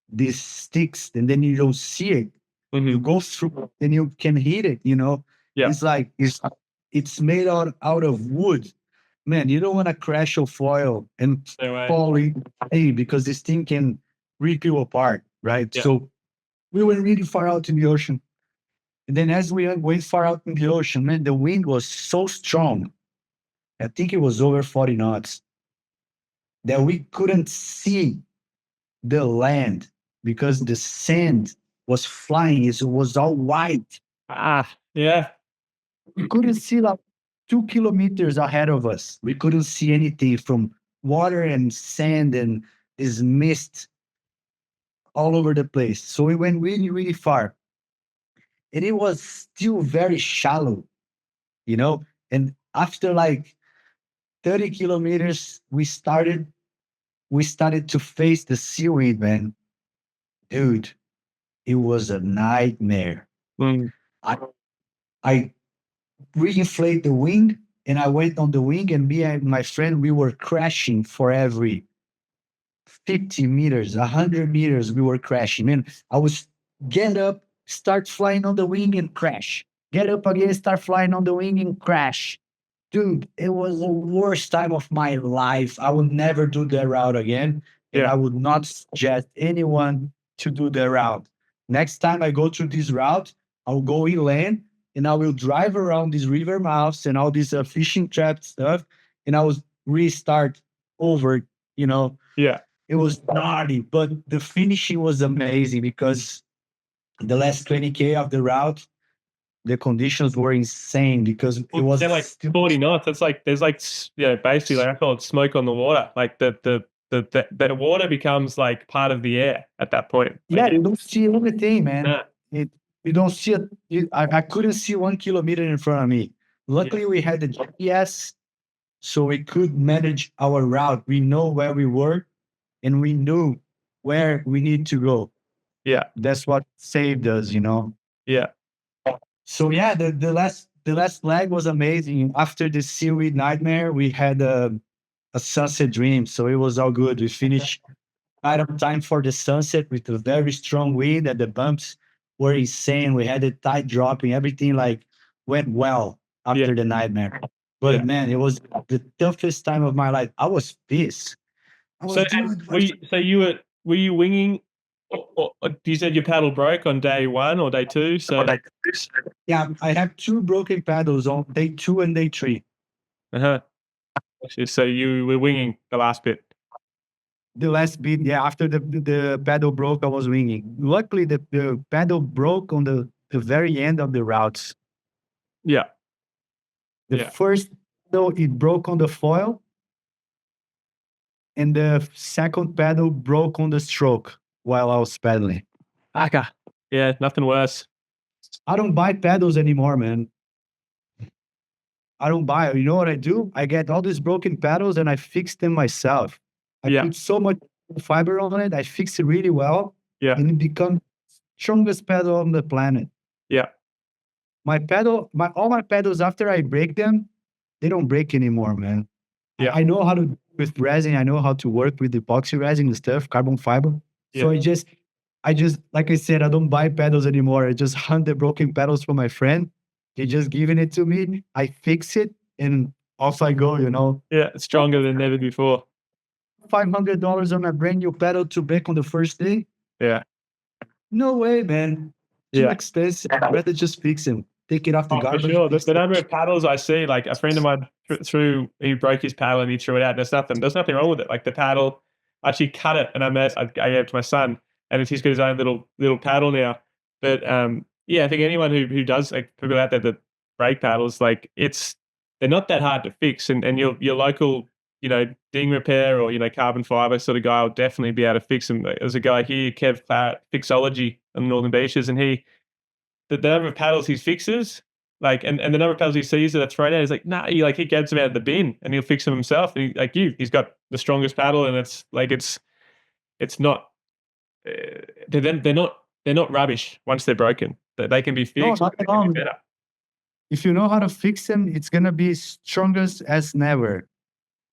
these sticks and then you don't see it. You go through and you can hit it, you know? Yeah. It's like it's made out of wood. Man, you don't want to crash your foil and No way. fall in because this thing can rip you apart, right? Yeah. So we went really far out in the ocean. And then as we went far out in the ocean, man, the wind was so strong. I think it was over 40 knots that we couldn't see the land because the sand was flying. It was all white. Yeah. We couldn't see like 2 kilometers ahead of us. We couldn't see anything from water and sand and this mist all over the place. So we went really, really far. And it was still very shallow, you know? And after like 30 kilometers, we started to face the seaweed, man. Dude, it was a nightmare. I I reinflate the wing and I went on the wing and me and my friend, we were crashing for every 50 meters, 100 meters, we were crashing. Man, I was get up, start flying on the wing and crash. Get up again, start flying on the wing and crash. Dude, it was the worst time of my life. I would never do that route again. And Yeah. I would not suggest anyone to do the route. Next time I go through this route, I'll go inland and I will drive around these river mouths and all this fishing trap stuff. And I will restart over, you know. Yeah. It was gnarly, but the finishing was amazing because the last 20K of the route, the conditions were insane because it was They're like 40 knots. It's like there's like basically like I call it smoke on the water. Like the water becomes like part of the air at that point. Yeah, you don't see anything, man. Nah. You don't see it. I couldn't see 1 kilometer in front of me. Luckily, we had the GPS, so we could manage our route. We know where we were, and we knew where we need to go. Yeah. That's what saved us, you know. Yeah. So yeah, the last leg was amazing. After the seaweed nightmare, we had a sunset dream, so it was all good. We finished right on time for the sunset with a very strong wind, and the bumps were insane. We had the tide dropping, everything like went well after the nightmare. But man, it was the toughest time of my life. I was pissed. I was, So dude, were you winging? Or you said your paddle broke on day 1 or day 2. So yeah, I have 2 broken paddles on day 2 and day 3. So you were winging the last bit. The last bit, yeah, after the paddle broke, I was winging. Luckily, the paddle broke on the very end of the routes. Yeah. The first, though, it broke on the foil, and the second paddle broke on the stroke while I was paddling. Okay. Yeah, nothing worse. I don't buy paddles anymore, man. I don't buy. You know what I do? I get all these broken paddles and I fix them myself. I put so much fiber on it. I fix it really well. Yeah. and it becomes strongest pedal on the planet. Yeah. All my pedals after I break them, they don't break anymore, man. Yeah. I know how to with resin. I know how to work with epoxy resin and stuff, carbon fiber. So Yeah. I just like I said, I don't buy pedals anymore. I just hunt the broken pedals from my friend. He just giving it to me. I fix it and off I go. Yeah. Stronger than ever before. $500 on a brand new pedal to break on the first day. Yeah. No way, man. Too Yeah. expensive. I'd rather just fix them. Take it off the Oh, for garbage. sure. fix The it. number of paddles I see, like a friend of mine he broke his paddle and he threw it out. There's nothing wrong with it. Like the paddle, I actually cut it and I gave it to my son, and he's got his own little paddle now. But yeah, I think anyone who does, like, people out there that break paddles, like, they're not that hard to fix, and your local, ding repair or carbon fiber sort of guy will definitely be able to fix them. There's a guy here, Kev Clark, Fixology on the Northern Beaches, and the number of paddles he fixes, like, and the number of paddles he sees that are thrown out, he's like, nah, he gets them out of the bin and he'll fix them himself. And he's got the strongest paddle, and it's like it's not they're not rubbish once they're broken. They can be No, fixed. not They at can all. be better. If you know how to fix them, it's gonna be strongest as never.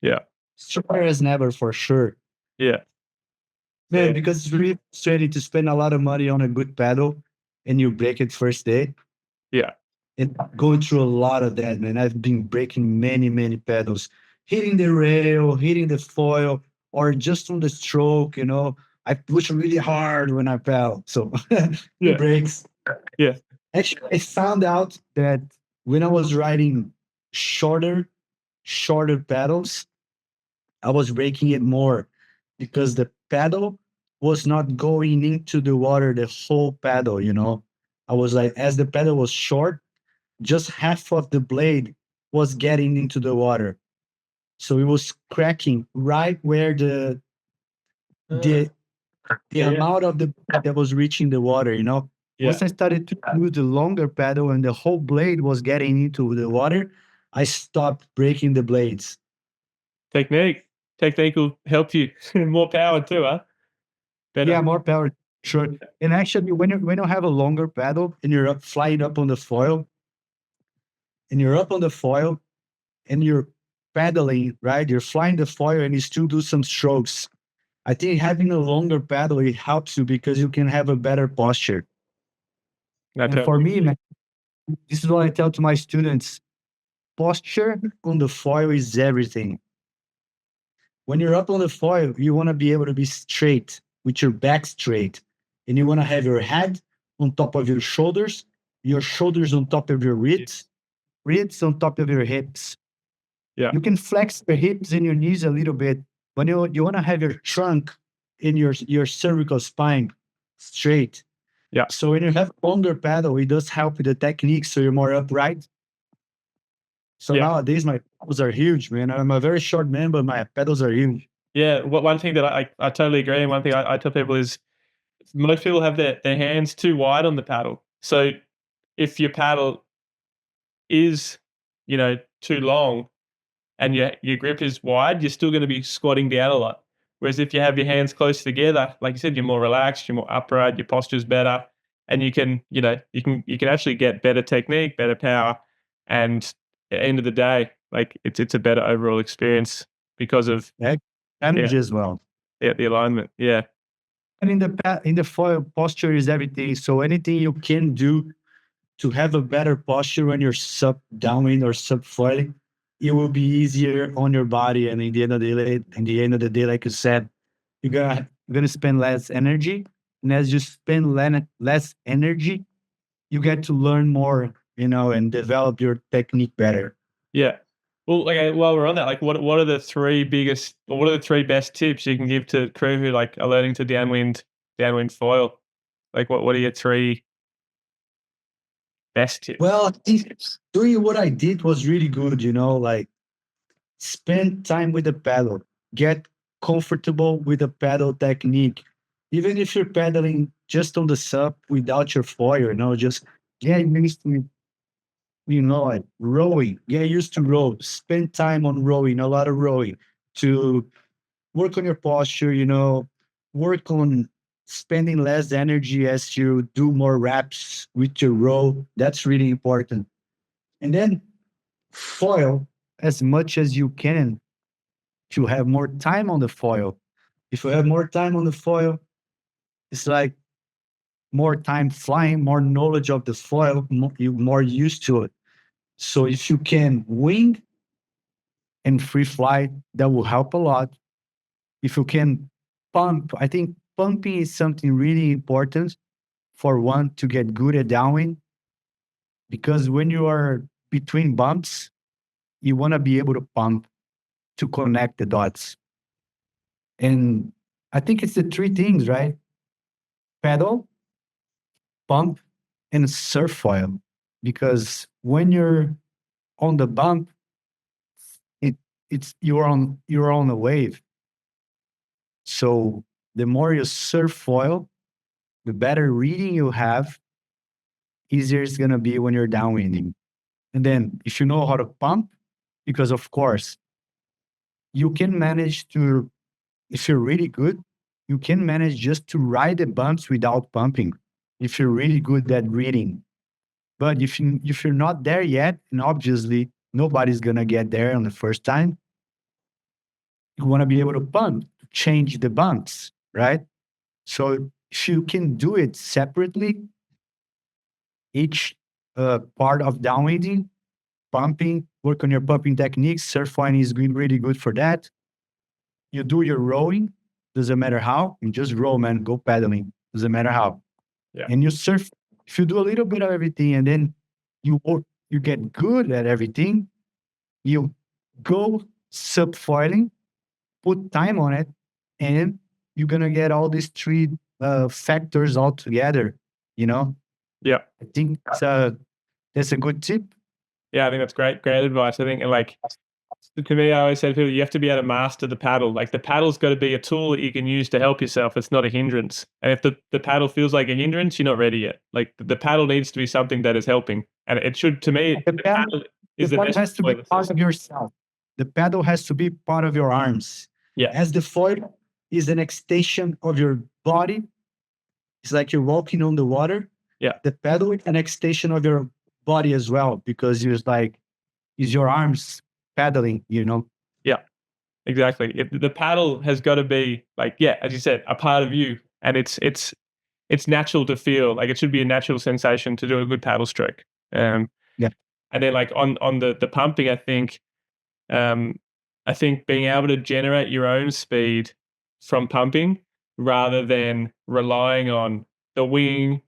Yeah, Stronger as never for sure. yeah, Man, Yeah. because it's really frustrating to spend a lot of money on a good pedal and you break it first day. yeah, And going through a lot of that, man. I've been breaking many, many pedals, hitting the rail, hitting the foil, or just on the stroke, I push really hard when I pedal. So Yeah. it breaks. Yeah. Actually, I found out that when I was riding shorter pedals, I was breaking it more because the pedal was not going into the water, the whole pedal, I was like, as the pedal was short, just half of the blade was getting into the water. So it was cracking right where the Yeah. amount of the that was reaching the water, Yeah. Once I started to use the longer pedal and the whole blade was getting into the water, I stopped breaking the blades. Technique will help you. More power too, huh? Better. Yeah, more power, sure. And actually, when you have a longer pedal and you're flying up on the foil, and you're up on the foil, and you're pedaling, right? You're flying the foil and you still do some strokes. I think having a longer paddle, it helps you because you can have a better posture. And for me, man, this is what I tell to my students. Posture on the foil is everything. When you're up on the foil, you want to be able to be straight with your back straight. And you want to have your head on top of your shoulders on top of your ribs on top of your hips. Yeah. You can flex your hips and your knees a little bit, but you want to have your trunk in your cervical spine straight. Yeah. So when you have longer paddle, it does help with the technique, so you're more upright. So Yeah. nowadays my pedals are huge, man. I'm a very short man, but my pedals are huge. Yeah, one thing that I totally agree, and one thing I tell people is most people have their hands too wide on the paddle. So if your paddle is, too long and your grip is wide, you're still going to be squatting down a lot. Whereas if you have your hands close together, like you said, you're more relaxed, you're more upright, your posture's better, and you can actually get better technique, better power, and at the end of the day, like it's a better overall experience because of Energy as well. the alignment. Yeah. And in the foil, posture is everything. So anything you can do to have a better posture when you're downwind or foiling, it will be easier on your body. And in the end of the day, like you said, you're gonna spend less energy. And as you spend less energy, you get to learn more, and develop your technique better. Yeah. Well, like, while we're on that, like, what are the three best tips you can give to crew who are learning to downwind foil? Like, what are your three best tips? Well, I think doing what I did was really good, like spend time with the paddle, get comfortable with the paddle technique. Even if you're paddling just on the sub without your foil, just get used to, like rowing, get used to row, spend time on rowing, a lot of rowing to work on your posture, work on spending less energy as you do more reps with your row. That's really important. And then foil as much as you can to have more time on the foil. If you have more time on the foil, it's like more time flying, more knowledge of the foil, you're more used to it. So if you can wing and free fly, that will help a lot. If you can pump, I think pumping is something really important for one to get good at downwind, because when you are between bumps, you want to be able to pump to connect the dots. And I think it's the three things, right? Pedal, pump, and surf foil. Because when you're on the bump, it it's you're on a wave. So the more you surf foil, the better reading you have, easier it's gonna be when you're downwinding. And then if you know how to pump, because of course you can manage to, if you're really good, you can manage just to ride the bumps without pumping. If you're really good at reading. But if you're not there yet, and obviously nobody's gonna get there on the first time, you want to be able to pump, to change the bumps, right? So if you can do it separately, each part of downwinding, pumping, work on your pumping techniques. Surf foiling is really good for that. You do your rowing, doesn't matter how, you just row, man, go paddling, doesn't matter how. Yeah. And you surf, if you do a little bit of everything and then you get good at everything, you go subfoiling, put time on it, and you're gonna get all these three factors all together. You know, Yeah. I think that's a good tip. Yeah, I think that's great advice. I think, and like, to me, I always say to people, you have to be able to master the paddle. Like, the paddle's got to be a tool that you can use to help yourself. It's not a hindrance. And if the paddle feels like a hindrance, you're not ready yet. Like, the paddle needs to be something that is helping. And it should, to me, The the paddle is the the paddle best has to be toilet part system. of yourself. The paddle has to be part of your arms. Yeah. As the foil is an extension of your body, it's like you're walking on the water. Yeah. The paddle is an extension of your body as well, because it's like, is your arms paddling, you know? Yeah, exactly. The paddle has got to be like, yeah, as you said, a part of you, and it's natural to feel like it should be a natural sensation to do a good paddle stroke. Yeah. And then like on the pumping, I think being able to generate your own speed from pumping rather than relying on the wing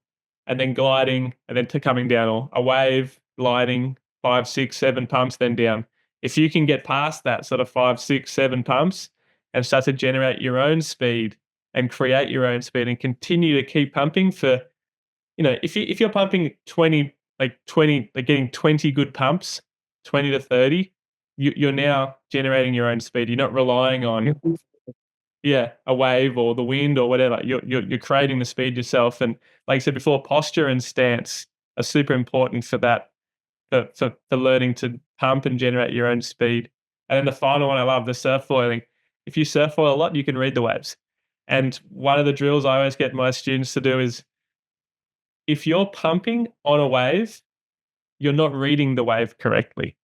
and then gliding and then coming down, or a wave, gliding 5, 6, 7 pumps, then down. If you can get past that sort of 5, 6, 7 pumps and start to generate your own speed and create your own speed and continue to keep pumping for, if you're pumping 20, like getting 20 good pumps, 20 to 30, you're now generating your own speed. You're not relying on a wave or the wind or whatever. You're creating the speed yourself. And like I said before, posture and stance are super important for that, for learning to pump and generate your own speed. And then the final one I love, the surf foiling. If you surf foil a lot, you can read the waves. And one of the drills I always get my students to do is, if you're pumping on a wave, you're not reading the wave correctly.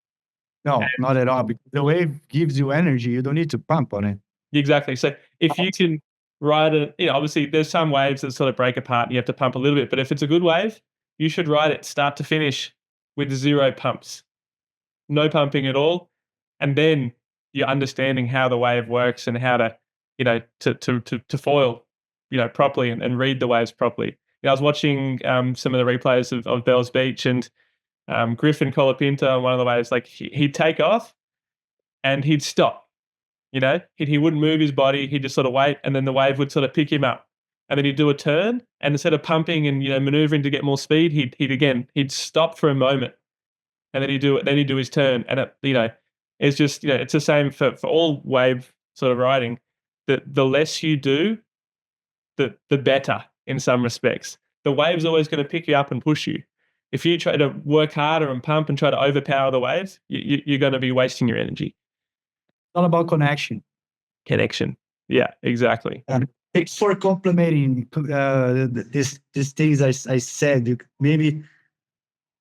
No, not at all. Because the wave gives you energy. You don't need to pump on it. Exactly. So if you can ride it, obviously there's some waves that sort of break apart and you have to pump a little bit, but if it's a good wave, you should ride it start to finish with 0 pumps, no pumping at all. And then you're understanding how the wave works and how to, to foil, properly and read the waves properly. I was watching some of the replays of Bell's Beach, and Griffin Colapinto on one of the waves, like he'd take off and he'd stop. He wouldn't move his body. He'd just sort of wait, and then the wave would sort of pick him up. And then he'd do a turn, and instead of pumping and maneuvering to get more speed, he'd stop for a moment, and then he'd do his turn. And it's just it's the same for all wave sort of riding. The less you do, the better in some respects. The wave's always going to pick you up and push you. If you try to work harder and pump and try to overpower the waves, you're going to be wasting your energy. It's all about connection. Connection. Yeah, exactly. And Thanks for complimenting these things I said. Maybe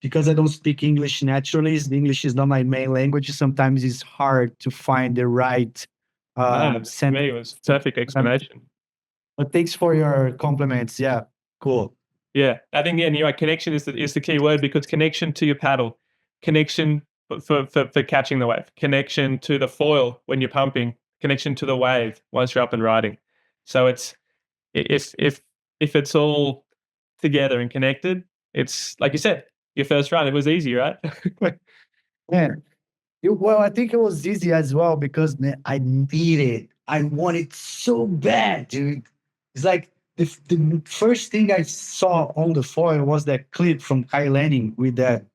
because I don't speak English naturally, English is not my main language. Sometimes it's hard to find the right No, to me, sentence. it was perfect explanation. But thanks for your compliments. Yeah, cool. Yeah, I think yeah, and you're right. Connection is the key word because connection to your paddle, connection for catching the wave, connection to the foil when you're pumping, connection to the wave once you're up and riding. So it's if it's all together and connected, it's like you said, your first run, it was easy, right? Man, well, I think it was easy as well because man, I need it. I want it so bad, dude. It's like the first thing I saw on the foil was that clip from Kai Lanning with that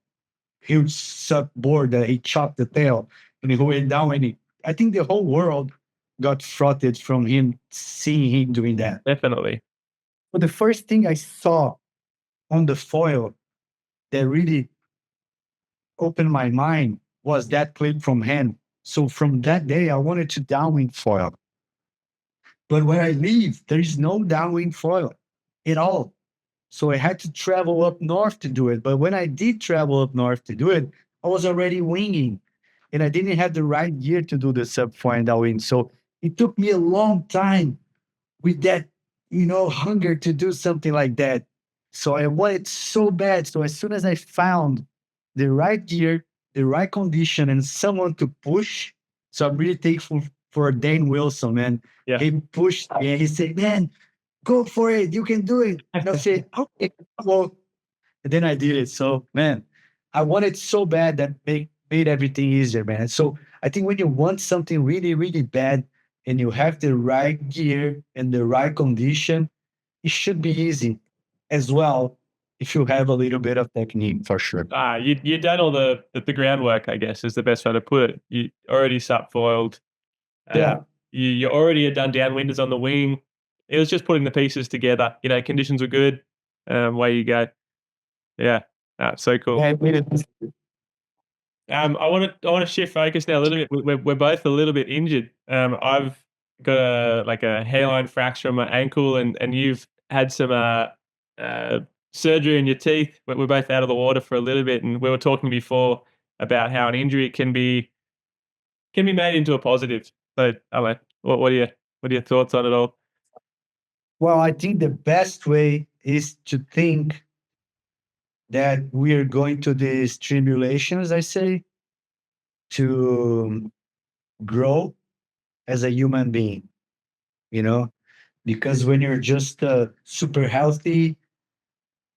huge subboard that he chopped the tail and he went down and I think the whole world got frothed from him seeing him doing that. Definitely. But the first thing I saw on the foil that really opened my mind was that clip from him. So from that day, I wanted to downwind foil. But where I live, there is no downwind foil at all. So I had to travel up north to do it. But when I did travel up north to do it, I was already winging and I didn't have the right gear to do the sub four and downwind. So it took me a long time with that, hunger to do something like that. So I wanted so bad. So as soon as I found the right gear, the right condition, and someone to push, so I'm really thankful for Dane Wilson, man. Yeah. He pushed me and he said, man, go for it. You can do it. And I said, okay, well, and then I did it. So, man, I wanted so bad that made everything easier, man. So I think when you want something really, really bad and you have the right gear and the right condition, it should be easy as well if you have a little bit of technique for sure. You done all the groundwork, I guess, is the best way to put it. You already subfoiled. Yeah. You already had done downwinders on the wing. It was just putting the pieces together. Conditions were good. Away you go. Yeah. So cool. Yeah, it made it. I want to shift focus now a little bit. We're both a little bit injured. I've got a hairline fracture on my ankle, and you've had some surgery in your teeth. We're both out of the water for a little bit, and we were talking before about how an injury can be made into a positive. So, Alan, what are your thoughts on it all? Well, I think the best way is to think that we are going to these tribulations, I say, to grow as a human being, because when you're just super healthy,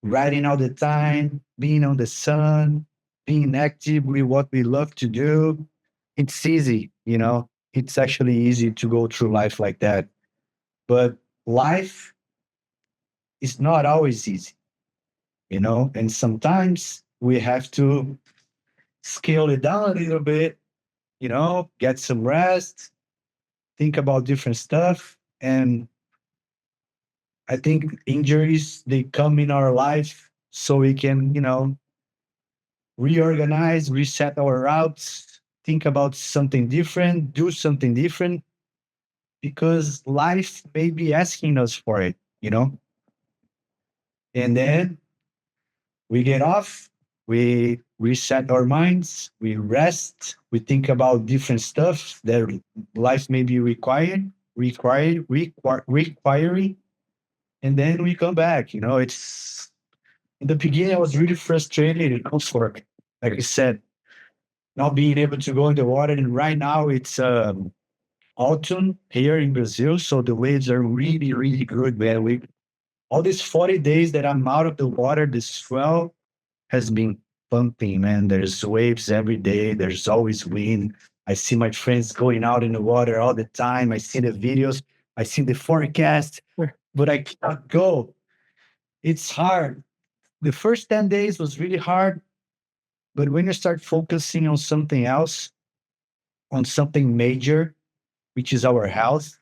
riding all the time, being on the sun, being active with what we love to do, it's easy, it's actually easy to go through life like that. But life is not always easy, and sometimes we have to scale it down a little bit, get some rest, think about different stuff. And I think injuries, they come in our life so we can, reorganize, reset our routes, think about something different, do something different, because life may be asking us for it, And then we get off, we reset our minds, we rest, we think about different stuff that life may be requiring, and then we come back. It's in the beginning I was really frustrated, for, like I said, not being able to go in the water. And right now it's autumn here in Brazil, so the waves are really, really good, man. All these 40 days that I'm out of the water, the swell has been pumping, man. There's waves every day. There's always wind. I see my friends going out in the water all the time. I see the videos. I see the forecast, but I cannot go. It's hard. The first 10 days was really hard, but when you start focusing on something else, on something major, which is our health,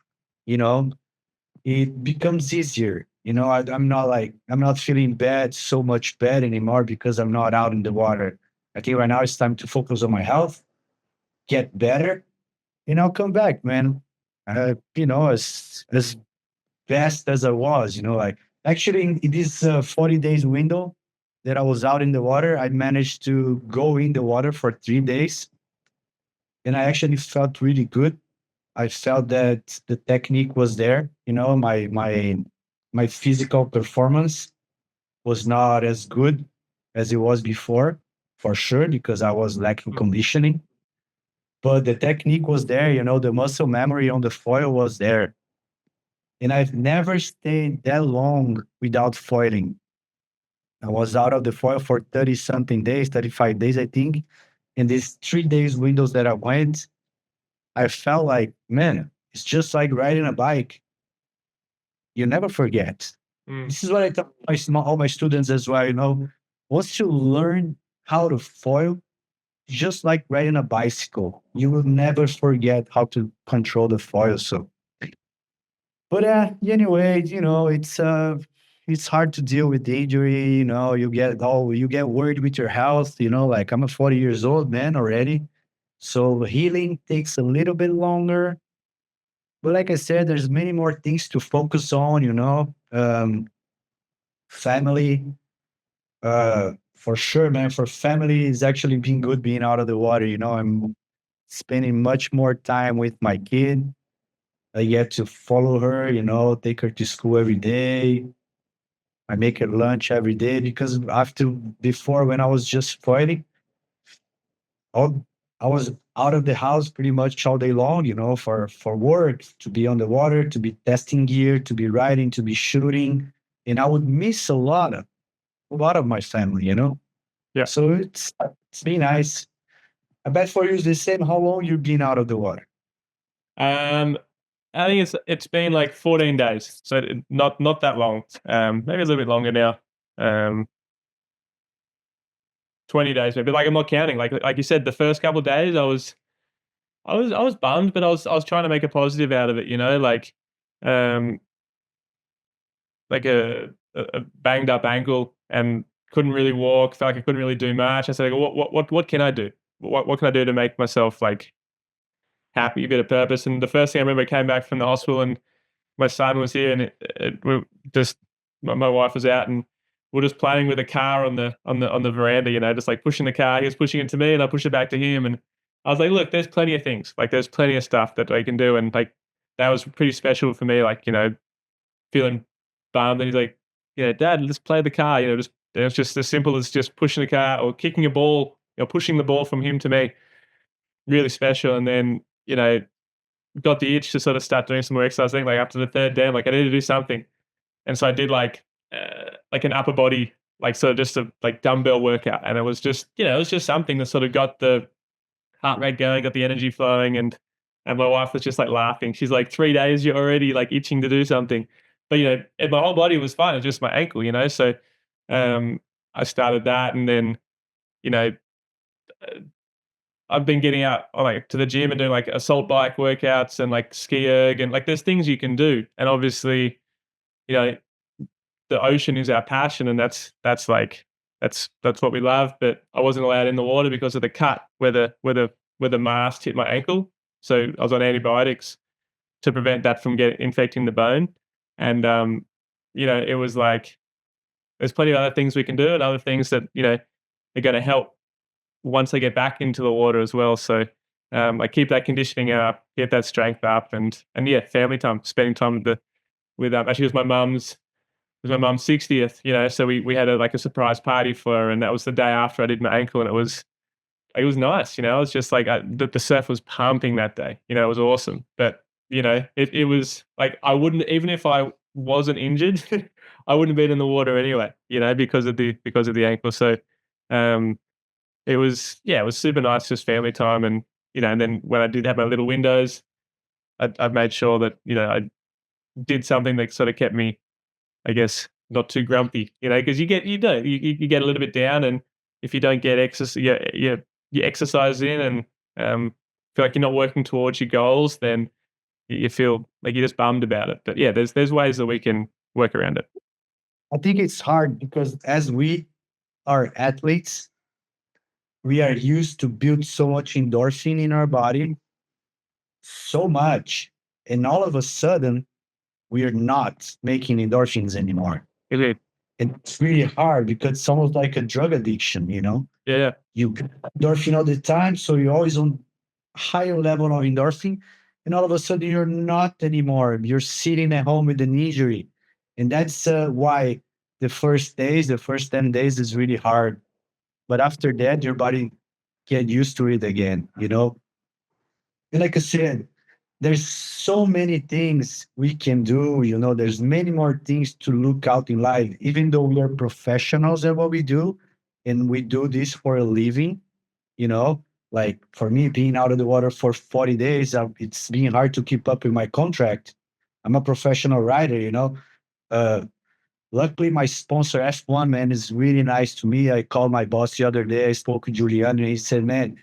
it becomes easier. I'm not feeling bad, so much bad anymore because I'm not out in the water. I think right now it's time to focus on my health, get better, and I'll come back, man. As best as I was, like actually in this 40 days window that I was out in the water, I managed to go in the water for 3 days, and I actually felt really good. I felt that the technique was there, my physical performance was not as good as it was before, for sure, because I was lacking conditioning. But the technique was there, the muscle memory on the foil was there. And I've never stayed that long without foiling. I was out of the foil for 30 something days, 35 days, I think. In these 3 days windows that I went, I felt like, man, it's just like riding a bike. You never forget. Mm. This is what I tell all my students as well, once you learn how to foil, just like riding a bicycle, you will never forget how to control the foil. So, but anyway, it's hard to deal with the injury. You get worried with your health. Like I'm a 40 years old man already, so healing takes a little bit longer. But like I said, there's many more things to focus on. Family, for sure, man. For family, it's actually been good being out of the water. I'm spending much more time with my kid. I get to follow her, take her to school every day. I make her lunch every day because before when I was just fighting, all, I was out of the house pretty much all day long, for work, to be on the water, to be testing gear, to be riding, to be shooting. And I would miss a lot of my family, Yeah. So it's been nice. I bet for you it's the same. How long you've been out of the water? I think it's been like 14 days, so not that long. Maybe a little bit longer now. 20 days maybe. Like I'm not counting. Like you said, the first couple of days I was bummed, but I was trying to make a positive out of it. Um, like a banged up ankle and couldn't really walk. Felt like I couldn't really do much. I said, what can I do? What can I do to make myself like happy, a bit of purpose? And the first thing I remember, I came back from the hospital and my son was here, and we just my wife was out, and we're just playing with a car on the veranda, just like pushing the car. He was pushing it to me, and I pushed it back to him, and I was like, "Look, there's plenty of things. Like, there's plenty of stuff that I can do," and like that was pretty special for me. Like, feeling bummed, and he's like, "Dad, let's play the car." Just it was just as simple as just pushing the car or kicking a ball, pushing the ball from him to me. Really special, and then got the itch to sort of start doing some more exercise. I think like after the third day, I'm like, I need to do something. And so I did like an upper body, like sort of just a like dumbbell workout. And it was just, it was just something that sort of got the heart rate going, got the energy flowing. And my wife was just like laughing. She's like, 3 days, you're already like itching to do something. But and my whole body was fine. It was just my ankle, So I started that, and then, you know, I've been getting out like to the gym and doing like assault bike workouts and like ski erg, and like there's things you can do. And obviously, you know, the ocean is our passion, and that's what we love. But I wasn't allowed in the water because of the cut where the mast hit my ankle. So I was on antibiotics to prevent that from infecting the bone. And it was like there's plenty of other things we can do, and other things that are going to help once I get back into the water as well. So I keep that conditioning up, get that strength up, and yeah, family time, spending time with actually it was my mum's 60th, so we had a surprise party for her, and that was the day after I did my ankle, and it was nice, it was just like the surf was pumping that day, it was awesome. But it was like I wouldn't, even if I wasn't injured, I wouldn't have been in the water anyway, because of the ankle. So it was super nice, just family time. And and then when I did have my little windows, I made sure that I did something that sort of kept me, I guess, not too grumpy, because you get you get a little bit down, and if you don't get exercise, you exercise in, and feel like you're not working towards your goals, then you feel like you're just bummed about it. But yeah, there's ways that we can work around it. I think it's hard because as we are athletes, we are used to build so much endorphin in our body, so much. And all of a sudden, we are not making endorphins anymore. Okay. And it's really hard because it's almost like a drug addiction, you know? Yeah. You get endorphin all the time, so you're always on higher level of endorphin, and all of a sudden you're not anymore. You're sitting at home with an injury, and that's why the first 10 days is really hard. But after that, your body get used to it again, you know. And like I said, there's so many things we can do, you know. There's many more things to look out in life, even though we are professionals at what we do, and we do this for a living, you know. Like for me, being out of the water for 40 days, it's being hard to keep up with my contract. I'm a professional rider, you know. Uh, Luckily, my sponsor F1 man is really nice to me. I called my boss the other day. I spoke with Julian, and he said, "Man,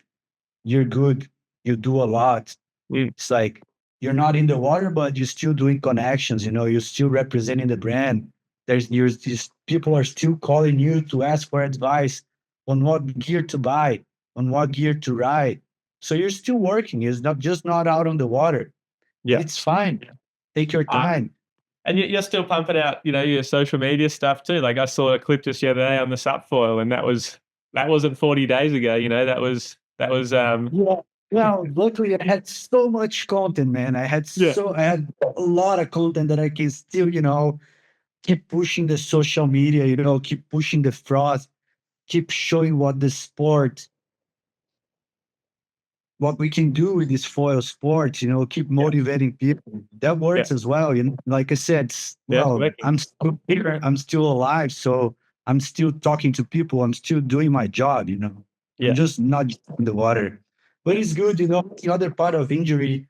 you're good. You do a lot. Mm. It's like you're not in the water, but you're still doing connections. You know, you're still representing the brand. These people are still calling you to ask for advice on what gear to buy, on what gear to ride. So you're still working. It's not just not out on the water. Yeah. It's fine. Take your time." And you're still pumping out, your social media stuff too. Like I saw a clip just the other day on the Supfoil, and that wasn't 40 days ago. Yeah. Well, luckily I had so much content, man. Yeah. I had a lot of content that I can still, you know, keep pushing the social media, you know, keep pushing the frost, keep showing what we can do with this foil sport, you know, keep motivating people. That works as well. You know, like I said, I'm still here, I'm still alive, so I'm still talking to people, I'm still doing my job, you know. Yeah. I'm just not in the water. But it's good, you know. The other part of injury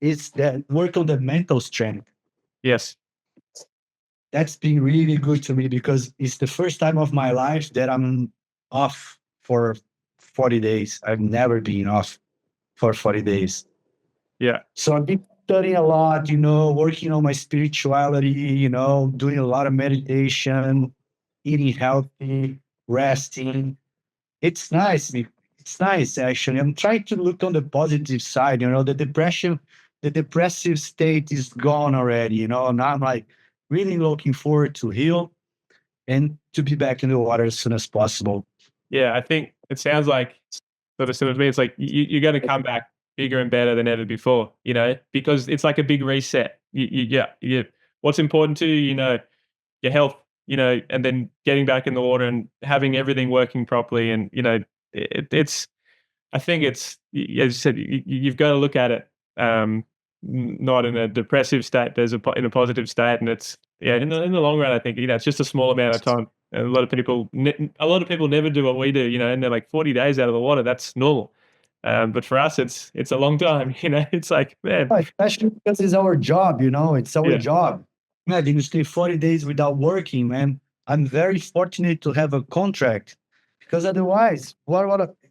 is that work on the mental strength. Yes. That's been really good to me because it's the first time of my life that I'm off for 40 days. I've never been off for 40 days. Yeah. So I've been studying a lot, you know, working on my spirituality, you know, doing a lot of meditation, eating healthy, resting. It's nice. It's nice, actually. I'm trying to look on the positive side, you know, the depressive state is gone already, you know. Now I'm like really looking forward to heal and to be back in the water as soon as possible. Yeah. I think it sounds like sort of to me, it's like you're going to come back bigger and better than ever before, because it's like a big reset. Yeah. What's important to you, your health, and then getting back in the water and having everything working properly. And, it's, I think it's, as you said, you've got to look at it, not in a depressive state, but in a positive state. And it's, yeah, in the long run, I think, it's just a small amount of time. And a lot of people never do what we do, and they're like 40 days out of the water. That's normal. But for us, it's a long time, it's like, man, Especially because it's our job, you know, it's our Yeah. job. Imagine you stay 40 days without working, man. I'm very fortunate to have a contract because otherwise,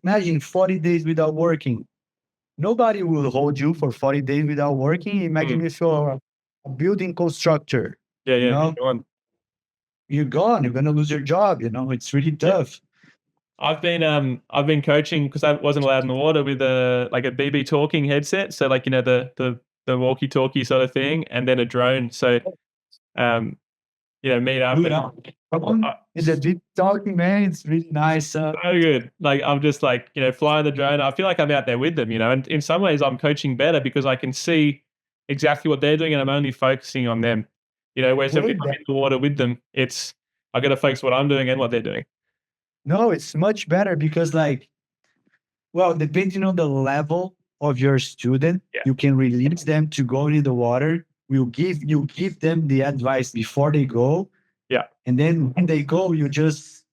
imagine 40 days without working. Nobody will hold you for 40 days without working. Imagine if you're a building constructor, yeah, you know, go on. you're gone, you're going to lose your job, you know, it's really tough. I've been coaching because I wasn't allowed in the water with a BB talking headset. So like, the walkie-talkie sort of thing, and then a drone. So, meet up. It's a deep talking, man. It's really nice. So good. Like I'm just like, flying the drone. I feel like I'm out there with them, and in some ways I'm coaching better because I can see exactly what they're doing and I'm only focusing on them. Whereas if I'm in the water with them, I got to focus what I'm doing and what they're doing. No, it's much better because depending on the level of your student, you can release them to go into the water. You give them the advice before they go. Yeah. And then when they go, you just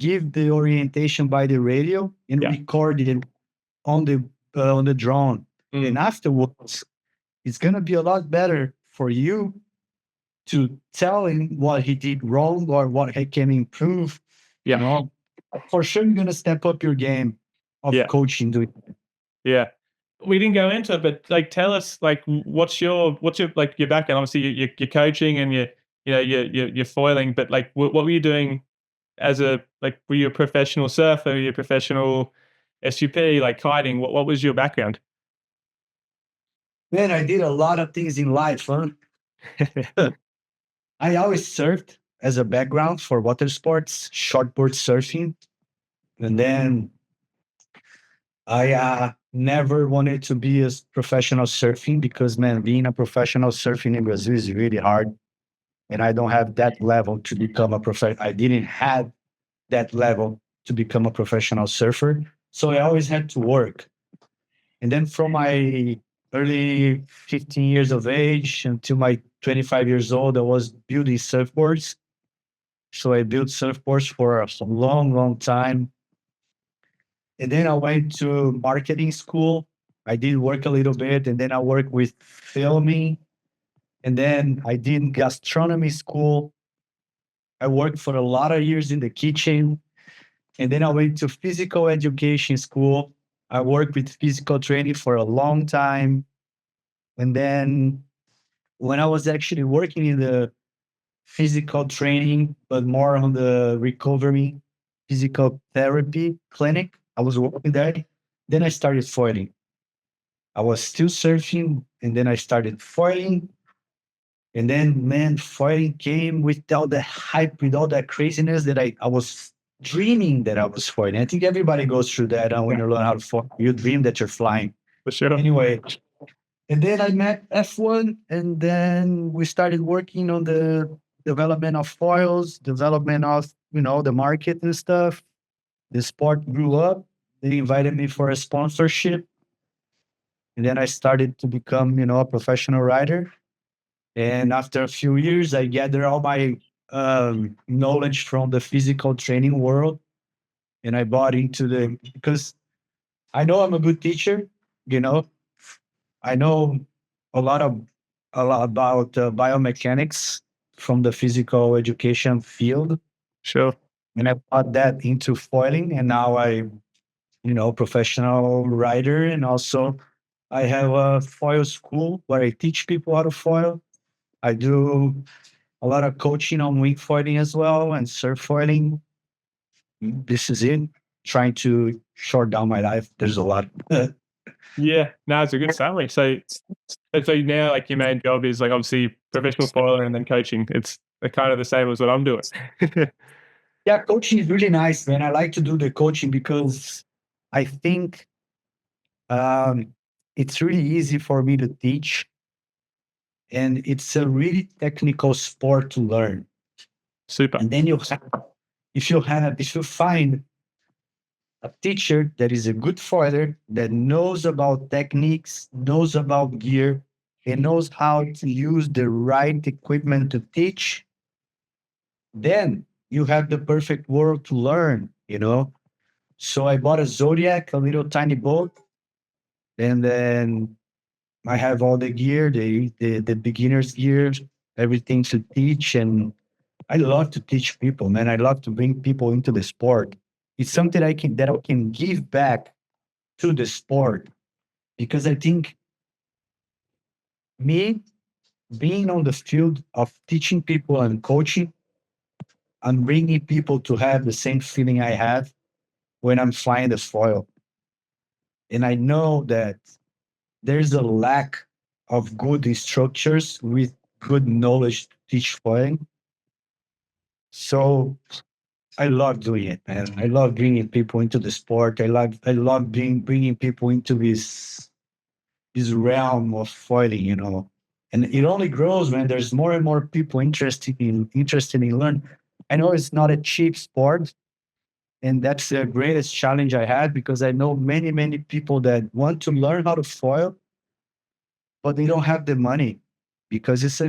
give the orientation by the radio and record it on the drone. And afterwards, it's gonna be a lot better for you to tell him what he did wrong or what he can improve. Yeah. You know, for sure, you're gonna step up your game of coaching. Yeah. We didn't go into it, but like, tell us, like, what's your like your background? Obviously, you're coaching and you're foiling, but like, what were you doing were you a professional surfer? Were you a professional SUP, like kiting? What was your background? Man, I did a lot of things in life, huh? I always surfed as a background for water sports, shortboard surfing. And then I never wanted to be a professional surfing because, man, being a professional surfing in Brazil is really hard. And I don't have that level to become a professional. I didn't have that level to become a professional surfer. So I always had to work. And then from my early 15 years of age until my 25 years old, I was building surfboards. So I built surfboards for a long, long time. And then I went to marketing school. I did work a little bit, and then I worked with filming. And then I did gastronomy school. I worked for a lot of years in the kitchen. And then I went to physical education school. I worked with physical training for a long time. And then when I was actually working in the physical training, but more on the recovery physical therapy clinic, I was working there. Then I started foiling. I was still surfing, and then I started foiling. And then, man, foiling came with all the hype, with all that craziness that I was dreaming that I was foiling. I think everybody goes through that when you learn how to foil. You dream that you're flying. For sure. Anyway, and then I met F1, and then we started working on the development of foils, development of, the market and stuff. The sport grew up. They invited me for a sponsorship. And then I started to become, a professional rider. And after a few years, I gathered all my knowledge from the physical training world. And I bought into because I know I'm a good teacher, I know a lot about biomechanics from the physical education field. Sure. And I brought that into foiling. And now professional rider. And also I have a foil school where I teach people how to foil. I do a lot of coaching on wing foiling as well and surf foiling. This is it. Trying to short down my life. There's a lot. Yeah, no, it's a good summary. So now, like, your main job is, like, obviously professional foiler and then coaching. It's kind of the same as what I'm doing. Yeah, coaching is really nice, man. I like to do the coaching because I think it's really easy for me to teach, and it's a really technical sport to learn. Super. And then if you find a teacher that is a good foiler, that knows about techniques, knows about gear, and knows how to use the right equipment to teach, then you have the perfect world to learn. So I bought a Zodiac, a little tiny boat, and then I have all the gear, the beginner's gear, everything to teach. And I love to teach people, man. I love to bring people into the sport. It's something that I can give back to the sport, because I think me being on the field of teaching people and coaching, I'm bringing people to have the same feeling I have when I'm flying the foil. And I know that there's a lack of good instructors with good knowledge to teach foiling. So I love doing it, man. I love bringing people into the sport. I love bringing people into this realm of foiling. And it only grows when there's more and more people interested in learn. I know it's not a cheap sport, and that's the greatest challenge I had, because I know many, many people that want to learn how to foil, but they don't have the money, because it's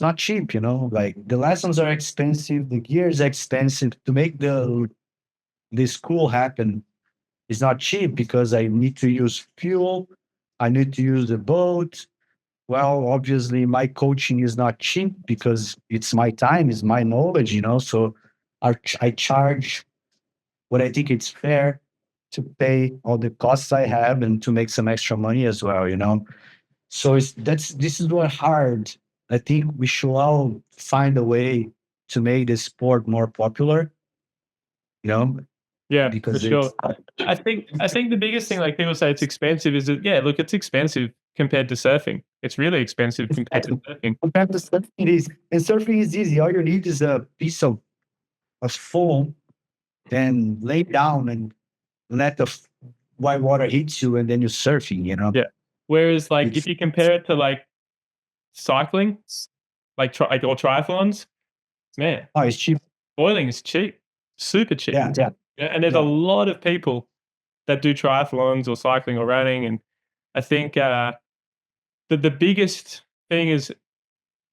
not cheap. Like, the lessons are expensive, the gear is expensive to make the school happen. It's not cheap because I need to use fuel, I need to use the boat. Well, obviously, my coaching is not cheap because it's my time, it's my knowledge. So I charge what I think it's fair to pay all the costs I have and to make some extra money as well. So this is what hard. I think we should all find a way to make this sport more popular. Yeah, Because for sure. I think the biggest thing, like, people say it's expensive, is that, yeah, look, it's expensive compared to surfing. It's really expensive compared to surfing. Compared to surfing, it is. And surfing is easy. All you need is a piece of foam, then lay down and let the white water hit you, and then you're surfing, you know? Yeah. Whereas, like, It's- if you compare it to, like, cycling, like, or triathlons, man, Oh, it's cheap. foiling is cheap, super cheap. Yeah. Yeah, and there's Yeah. a lot of people that do triathlons or cycling or running, and I think the biggest thing is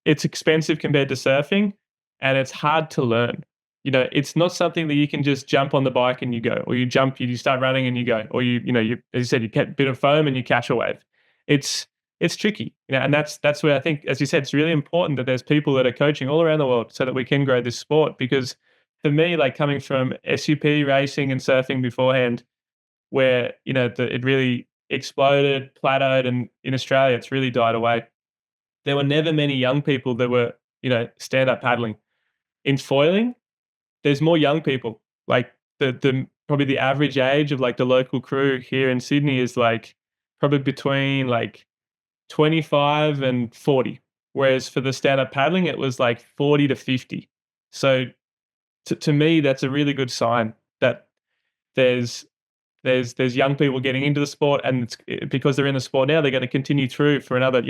it's expensive compared to surfing, and it's hard to learn. You know, it's not something that you can just jump on the bike and you go, or you start running and you go, or you as you said, you get a bit of foam and you catch a wave. It's tricky, you know, and that's where I think, as you said, it's really important that there's people that are coaching all around the world so that we can grow this sport. Because for me, like coming from SUP racing and surfing beforehand, where it really exploded, plateaued, and in Australia it's really died away. There were never many young people that were stand up paddling. In foiling, there's more young people. Like the probably the average age of like the local crew here in Sydney is like probably between like 25 and 40. Whereas for the stand up paddling, it was like 40 to 50. So to me, that's a really good sign that there's young people getting into the sport, and because they're in the sport now, they're going to continue through for another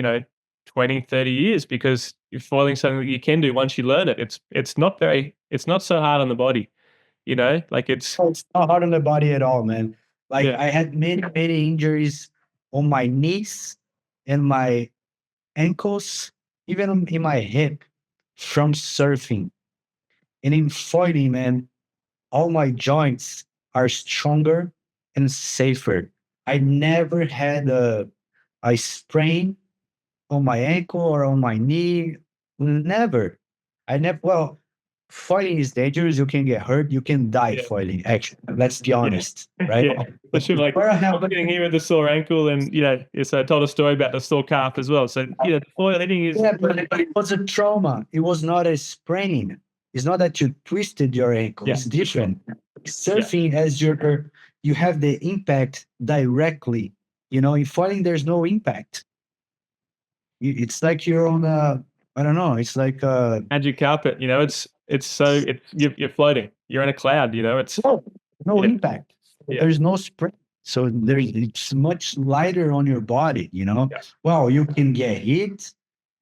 20, 30 years, because you're foiling something that you can do once you learn it. It's not so hard on the body, like it's not hard on the body at all, man. Like Yeah. I had many injuries on my knees and my ankles, even in my hip from surfing. And in foiling, man, all my joints are stronger and safer. I never had a sprain on my ankle or on my knee. Never. I never. Well, foiling is dangerous. You can get hurt. You can die Yeah. foiling. Actually, let's be honest, right? Yeah. Especially like Where I I'm have- getting here with a sore ankle, and so I told a story about the sore calf as well. So the foiling is Yeah, but it was a trauma. It was not a sprain. It's not that you twisted your ankle. Yeah, It's different. Surfing, as you have the impact directly. In foiling, there's no impact. It's like you're on a, I don't know. It's like magic carpet. You're floating. You're in a cloud. It's no Yeah. impact. Yeah. There's no sprain. So it's much lighter on your body. Yeah. Well, you can get hit.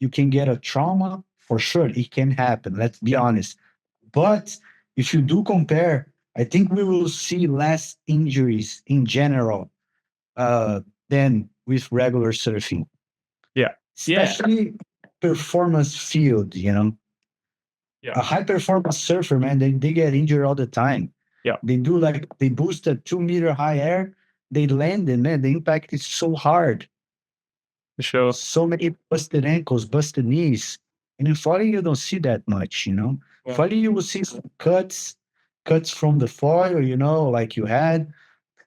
You can get a trauma for sure. It can happen. Let's be honest. But if you do compare, I think we will see less injuries in general than with regular surfing. Yeah. Especially performance field, Yeah. A high performance surfer, man, they get injured all the time. Yeah. They boost a 2 meter high air, they land, and man, the impact is so hard. For sure. So many busted ankles, busted knees. And in foiling, you don't see that much, Yeah. Foiling, you will see some cuts from the foil, like you had,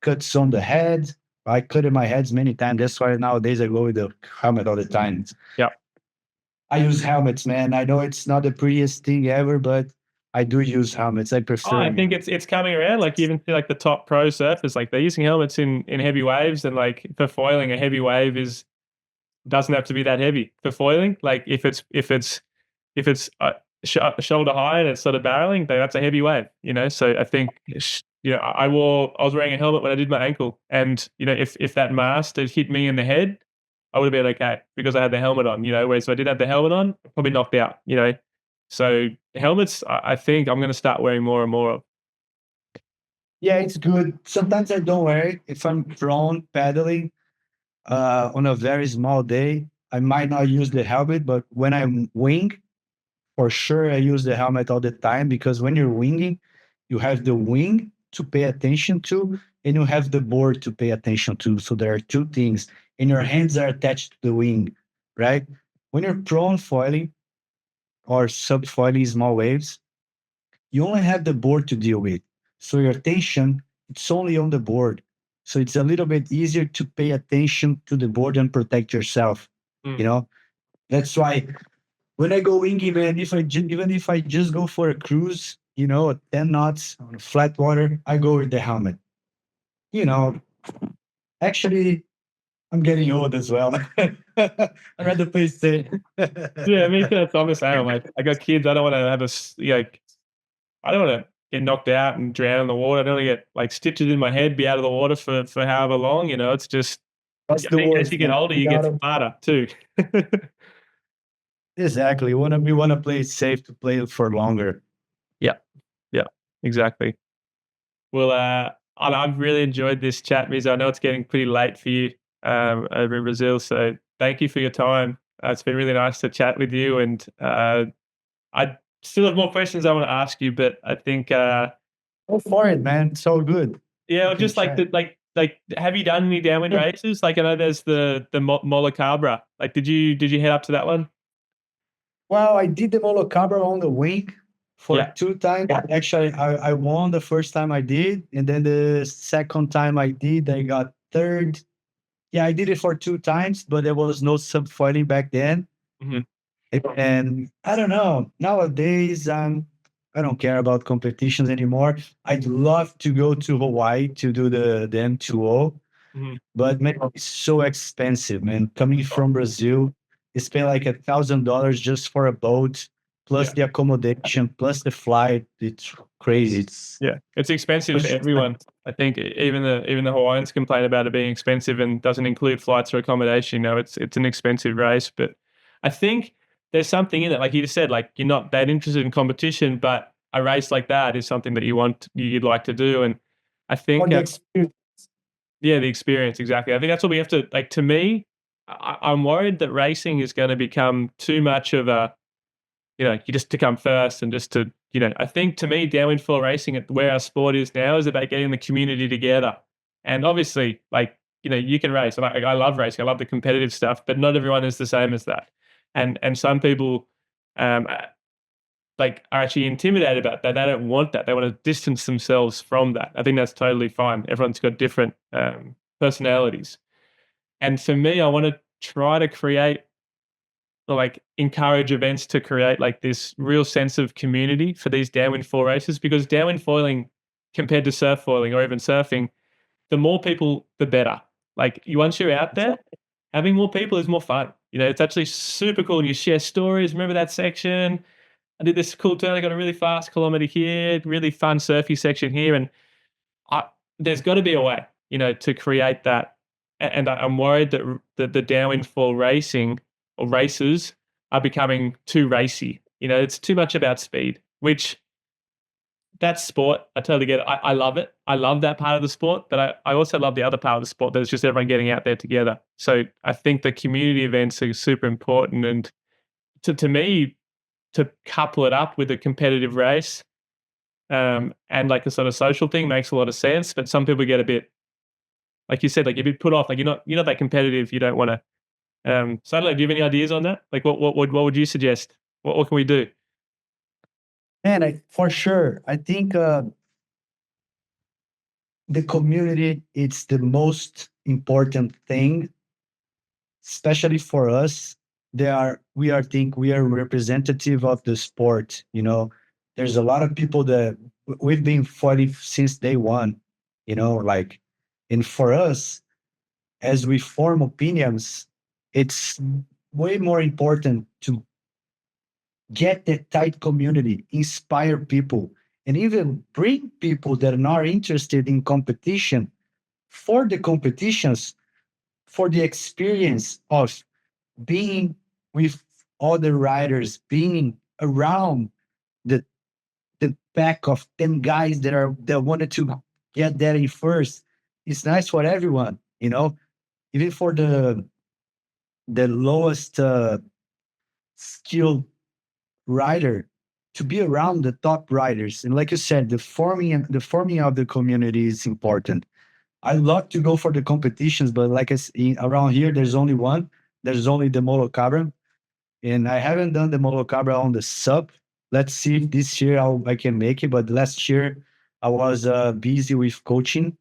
cuts on the head. I cut in my heads many times. That's why nowadays I go with the helmet all the time. Yeah. I use helmets, man. I know it's not the prettiest thing ever, but I do use helmets. I prefer. I think it's coming around. Like you even see like the top pro surfers, like they're using helmets in heavy waves, and like for foiling, a heavy wave doesn't have to be that heavy for foiling. Like if it's shoulder high and it's sort of barreling, that's a heavy wave. So I think I was wearing a helmet when I did my ankle, and if that mast had hit me in the head, I would have been okay because I had the helmet on. Whereas if I didn't have the helmet on, probably knocked out. So helmets, I think I'm going to start wearing more and more of. Yeah, it's good. Sometimes I don't wear it if I'm prone paddling on a very small day. I might not use the helmet, but when I'm wing, for sure I use the helmet all the time, because when you're winging, you have the wing to pay attention to, and you have the board to pay attention to. So there are two things, and your hands are attached to the wing, right? When you're prone foiling or sub-foiling small waves, you only have the board to deal with. So your attention, it's only on the board. So it's a little bit easier to pay attention to the board and protect yourself. That's why when I go winging, man, even if I just go for a cruise, at 10 knots on flat water, I go with the helmet. Actually, I'm getting old as well. I'd rather play safe. Yeah, me too. I'm the same. Like, I got kids. I don't want to have like, I don't want to get knocked out and drown in the water. I don't want to get like stitches in my head, be out of the water for however long. You know, it's just. That's I the think as worst, you get man. older, You you get gotta smarter too. exactly. We wanna play it safe to play it for longer. Yeah, yeah, exactly. Well, I've really enjoyed this chat, Miz. I know it's getting pretty late for you over in Brazil, so thank you for your time. It's been really nice to chat with you, and I still have more questions I want to ask you, but I think Go for it, man. It's all good. yeah, We can just like chat. like have you done any downwind races? Like I know there's the Molocabra. Like did you head up to that one? Well, I did the Molocabra on the wing for Yeah. 2 times. Actually, I won the first time I did, and then the second time I did, I got third. Yeah, I did it for 2 times, but there was no subfoiling back then. Mhm. And I don't know. Nowadays, I don't care about competitions anymore. I'd love to go to Hawaii to do the M2O, Mhm. but man, it's so expensive, man. Coming from Brazil, you spend like $1,000 just for a boat, plus Yeah. the accommodation, plus the flight. It's crazy. It's Yeah, it's expensive for everyone. I think even the Hawaiians complain about it being expensive and doesn't include flights or accommodation. You know, it's an expensive race, but I think there's something in it. Like you just said, like you're not that interested in competition, but a race like that is something that you'd like to do. And I for think, the experience. yeah, the experience exactly. I think that's what we have to like. To me, I'm worried that racing is going to become too much of a you just to come first and just to, I think to me, downwind foil racing at where our sport is now is about getting the community together. And obviously, like, you can race. And I love racing. I love the competitive stuff, but not everyone is the same as that. And some people, like are actually intimidated about that. They don't want that. They want to distance themselves from that. I think that's totally fine. Everyone's got different personalities. And for me, I want to try to create or like encourage events to create like this real sense of community for these downwind foil races because downwind foiling compared to surf foiling or even surfing, the more people, the better. Like once you're out there, having more people is more fun. It's actually super cool. And you share stories. Remember that section? I did this cool turn. I got a really fast kilometer here, really fun surfy section here. And there's got to be a way, to create that. And I'm worried that the downwind foil racing or races are becoming too racy. It's too much about speed, which that's sport. I totally get it. I love it. I love that part of the sport, but I also love the other part of the sport that it's just everyone getting out there together. So I think the community events are super important. And to me, to couple it up with a competitive race and like a sort of social thing makes a lot of sense. But some people get a bit, like you said, like you're a bit put off. Like you're not that competitive. You don't want to. So I don't know. Do you have any ideas on that? Like what would you suggest? What can we do? Man, for sure. I think the community it's the most important thing, especially for us. We are representative of the sport. There's a lot of people that we've been fighting since day one. Like, and for us, as we form opinions, it's way more important to get that tight community, inspire people, and even bring people that are not interested in competition for the competitions, for the experience of being with other riders, being around the pack of 10 guys that wanted to get there in first. It's nice for everyone, even for the lowest skill rider to be around the top riders. And like you said, the forming of the community is important. I love to go for the competitions, but like around here, there's only one. There's only the Molocabra, and I haven't done the Molocabra on the sub. Let's see if this year I can make it. But last year I was busy with coaching,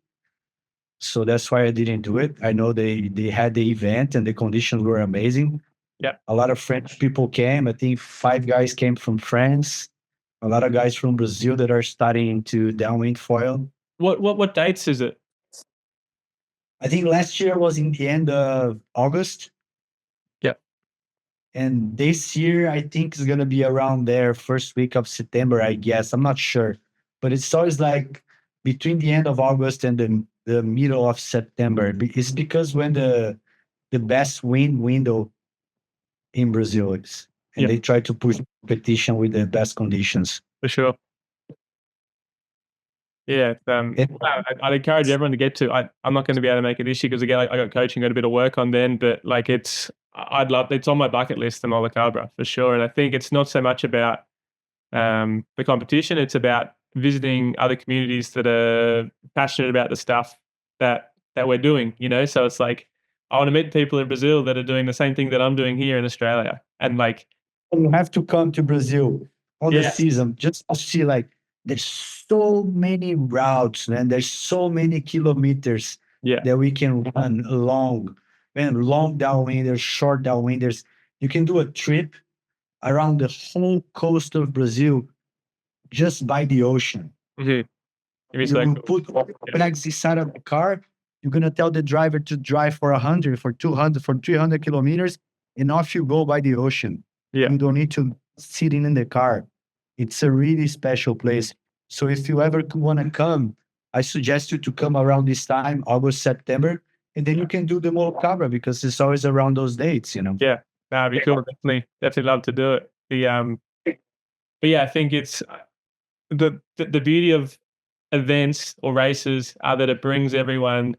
so that's why I didn't do it. I know they had the event and the conditions were amazing. Yeah. A lot of French people came. I think 5 guys came from France. A lot of guys from Brazil that are studying to downwind foil. What dates is it? I think last year was in the end of August. And this year, I think it's gonna be around there, first week of September, I guess. I'm not sure, but it's always like between the end of August and the middle of September. It's because when the best wind window in Brazil is, and Yeah. they try to push competition with the best conditions. For sure. Yeah, I'd encourage everyone to get to. I'm not going to be able to make it this year because again, I got coaching, got a bit of work on then. But like, I'd love. It's on my bucket list, the Molocabra for sure. And I think it's not so much about the competition; it's about visiting other communities that are passionate about the stuff that we're doing. You know, so it's like I want to meet people in Brazil that are doing the same thing that I'm doing here in Australia, and like, You have to come to Brazil on the Yeah. season just to see like there's so many routes, man. There's so many kilometers yeah, that we can run along. Man, long downwinders, short downwinders. You can do a trip around the whole coast of Brazil just by the ocean. mhm. It'd be so You cool. put all the bags inside of the car. You're gonna tell the driver to drive for 100, for 200, for 300 kilometers, and off you go by the ocean. Yeah. You don't need to sit in the car. It's a really special place. So if you ever want to come, I suggest you to come around this time, August, September, and then you can do the Molocabra because it's always around those dates, you know. Yeah, that'd be cool. Definitely love to do it. But yeah, I think it's the beauty of events or races are that it brings everyone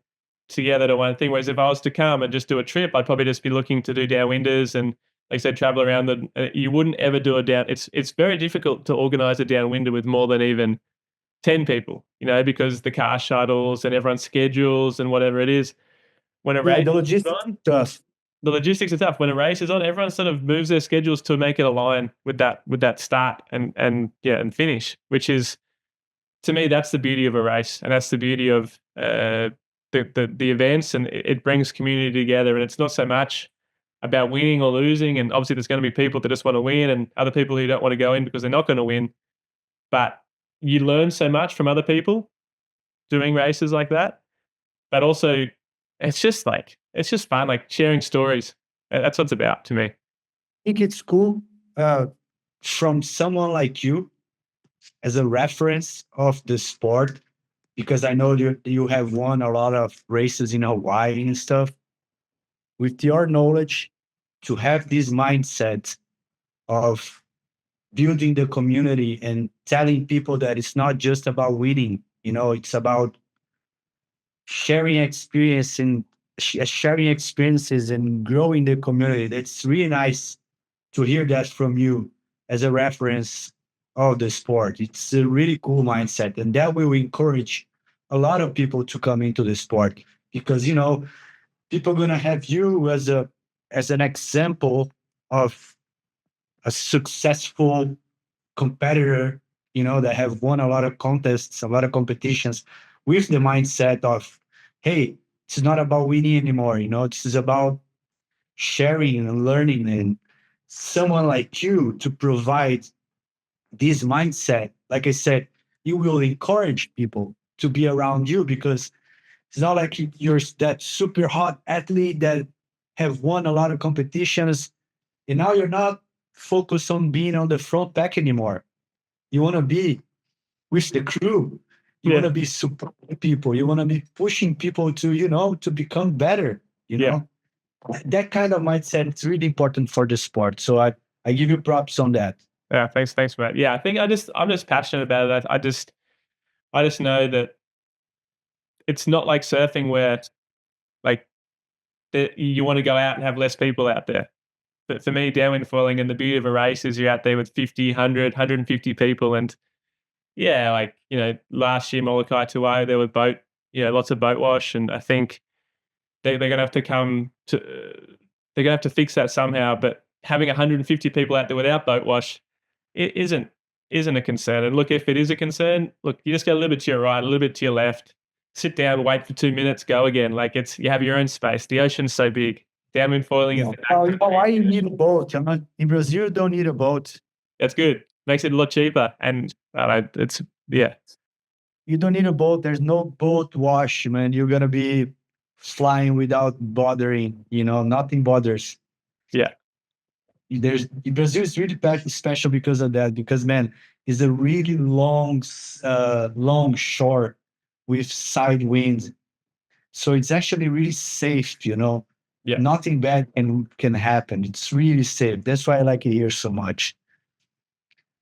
together to one thing. Whereas if I was to come and just do a trip, I'd probably just be looking to do downwinders and, like I said, travel around. You wouldn't ever do a down. It's very difficult to organize a downwinder with more than even 10 people, you know, because the car shuttles and everyone's schedules and whatever it is. When a Yeah, race the is logistics on, stuff. the logistics are tough. When a race is on, everyone sort of moves their schedules to make it align with that start and finish, which is, to me, that's the beauty of a race, and that's the beauty of the events, and it brings community together. And it's not so much about winning or losing. And obviously, there's going to be people that just want to win, and other people who don't want to go in because they're not going to win. But you learn so much from other people doing races like that. But also, it's just fun, like sharing stories. That's what it's about to me. I think it's cool from someone like you as a reference of the sport, because I know you have won a lot of races in Hawaii and stuff. With your knowledge, to have this mindset of building the community and telling people that it's not just about winning, you know, it's about sharing experience and sharing experiences and growing the community. That's really nice to hear that from you as a reference of the sport. It's a really cool mindset, and that will encourage a lot of people to come into the sport because you know people are gonna have you as an example of a successful competitor, you know, that have won a lot of contests, a lot of competitions, with the mindset of, hey, it's not about winning anymore. You know, this is about sharing and learning, and someone like you to provide this mindset, like I said, you will encourage people to be around you because it's not like you're that super hot athlete that have won a lot of competitions and now you're not focused on being on the front pack anymore. You want to be with the crew. You Yeah. want to be supporting people. You want to be pushing people to, you know, to become better, you Yeah. know? That kind of mindset is really important for the sport. So I give you props on that. Yeah, thanks, Matt. Yeah, I think I'm just passionate about it. I just know that it's not like surfing where like you want to go out and have less people out there. But for me, downwind foiling and the beauty of a race is you're out there with 50, 100, 150 people. And yeah, like, you know, last year, Molokai 2 there was lots of boat wash. And I think they're going to have to they're going to have to fix that somehow. But having 150 people out there without boat wash, it isn't a concern. And look, if it is a concern, look, you just go a little bit to your right, a little bit to your left, sit down, wait for 2 minutes, go again. Like you have your own space. The ocean's so big. Downwind foiling is Why you need a boat? In Brazil, you don't need a boat. that's good. Makes it a lot cheaper. And yeah. You don't need a boat. There's no boat wash, man. You're gonna be flying without bothering. You know, nothing bothers. Yeah. Brazil is really special because of that. Because man, it's a really long shore with side winds, so it's actually really safe. Yeah. Nothing bad can happen. It's really safe. That's why I like it here so much.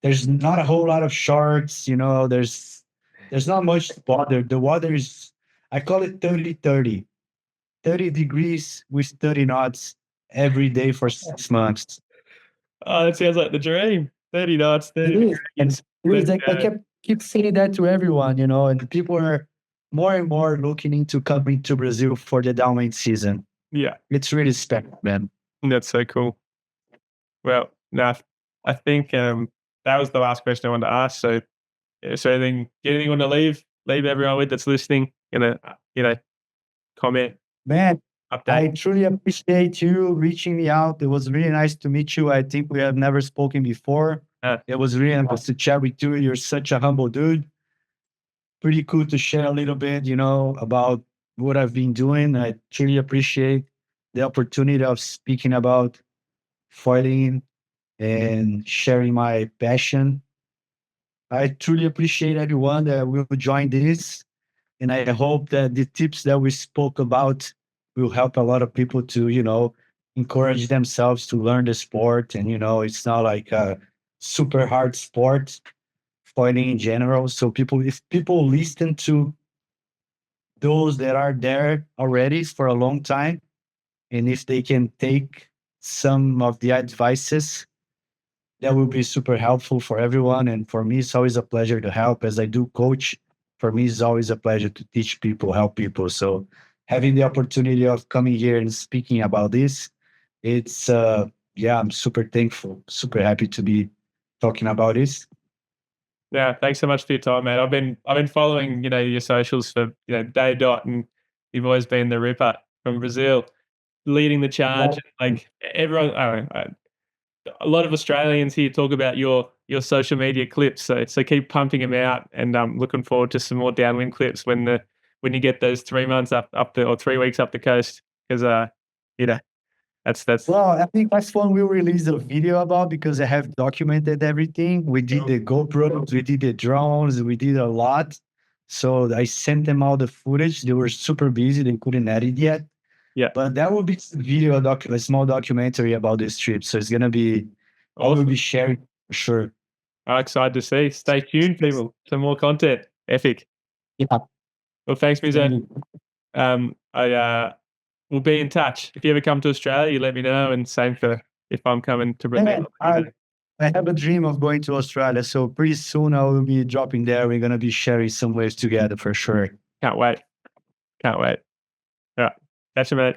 There's not a whole lot of sharks. There's not much water. The water is, I call it 30-30. 30 degrees with 30 knots every day for 6 months. Oh, that sounds like the dream. 30 knots, 30 It is. And degrees. it is. Let's I go. keep saying that to everyone, and people are more and more looking into coming to Brazil for the downwind season. Yeah, It's really special, man. that's so cool. Well, no, I think that was the last question I wanted to ask. So, is there anything you want to leave everyone with that's listening? Comment, Man, update. I truly appreciate you reaching me out. It was really nice to meet you. I think we have never spoken before. It was really nice to chat with you. You're such a humble dude. Pretty cool to share a little bit, about what I've been doing. I truly appreciate the opportunity of speaking about foiling and sharing my passion. I truly appreciate everyone that will join this. And I hope that the tips that we spoke about will help a lot of people to, encourage themselves to learn the sport. And, it's not like a super hard sport, foiling in general. So if people listen to those that are there already for a long time, and if they can take some of the advices, that will be super helpful for everyone. And for me, it's always a pleasure to help. As I do coach, for me, it's always a pleasure to teach people, help people. So having the opportunity of coming here and speaking about this, it's I'm super thankful, super happy to be talking about this. Yeah, thanks so much for your time, man. I've been following, your socials for, day dot, and you've always been the ripper from Brazil, leading the charge. Like everyone, a lot of Australians here talk about your social media clips. So keep pumping them out, and looking forward to some more downwind clips when you get those 3 months or 3 weeks up the coast. Because that's Well, I think that's one we'll release a video about because I have documented everything. We did the GoPros, we did the drones, we did a lot. So I sent them all the footage. They were super busy, they couldn't edit yet. Yeah. But that will be a small documentary about this trip. So it's gonna be I will awesome. be sharing for sure. I'm excited to see. Stay tuned, people. Some more content. Epic. Yeah. Well, thanks, Mizo. I will be in touch. If you ever come to Australia, you let me know, and same for if I'm coming to Brazil. I have a dream of going to Australia. So pretty soon I will be dropping there. We're gonna be sharing some waves together for sure. Can't wait. All right. Catch you, mate.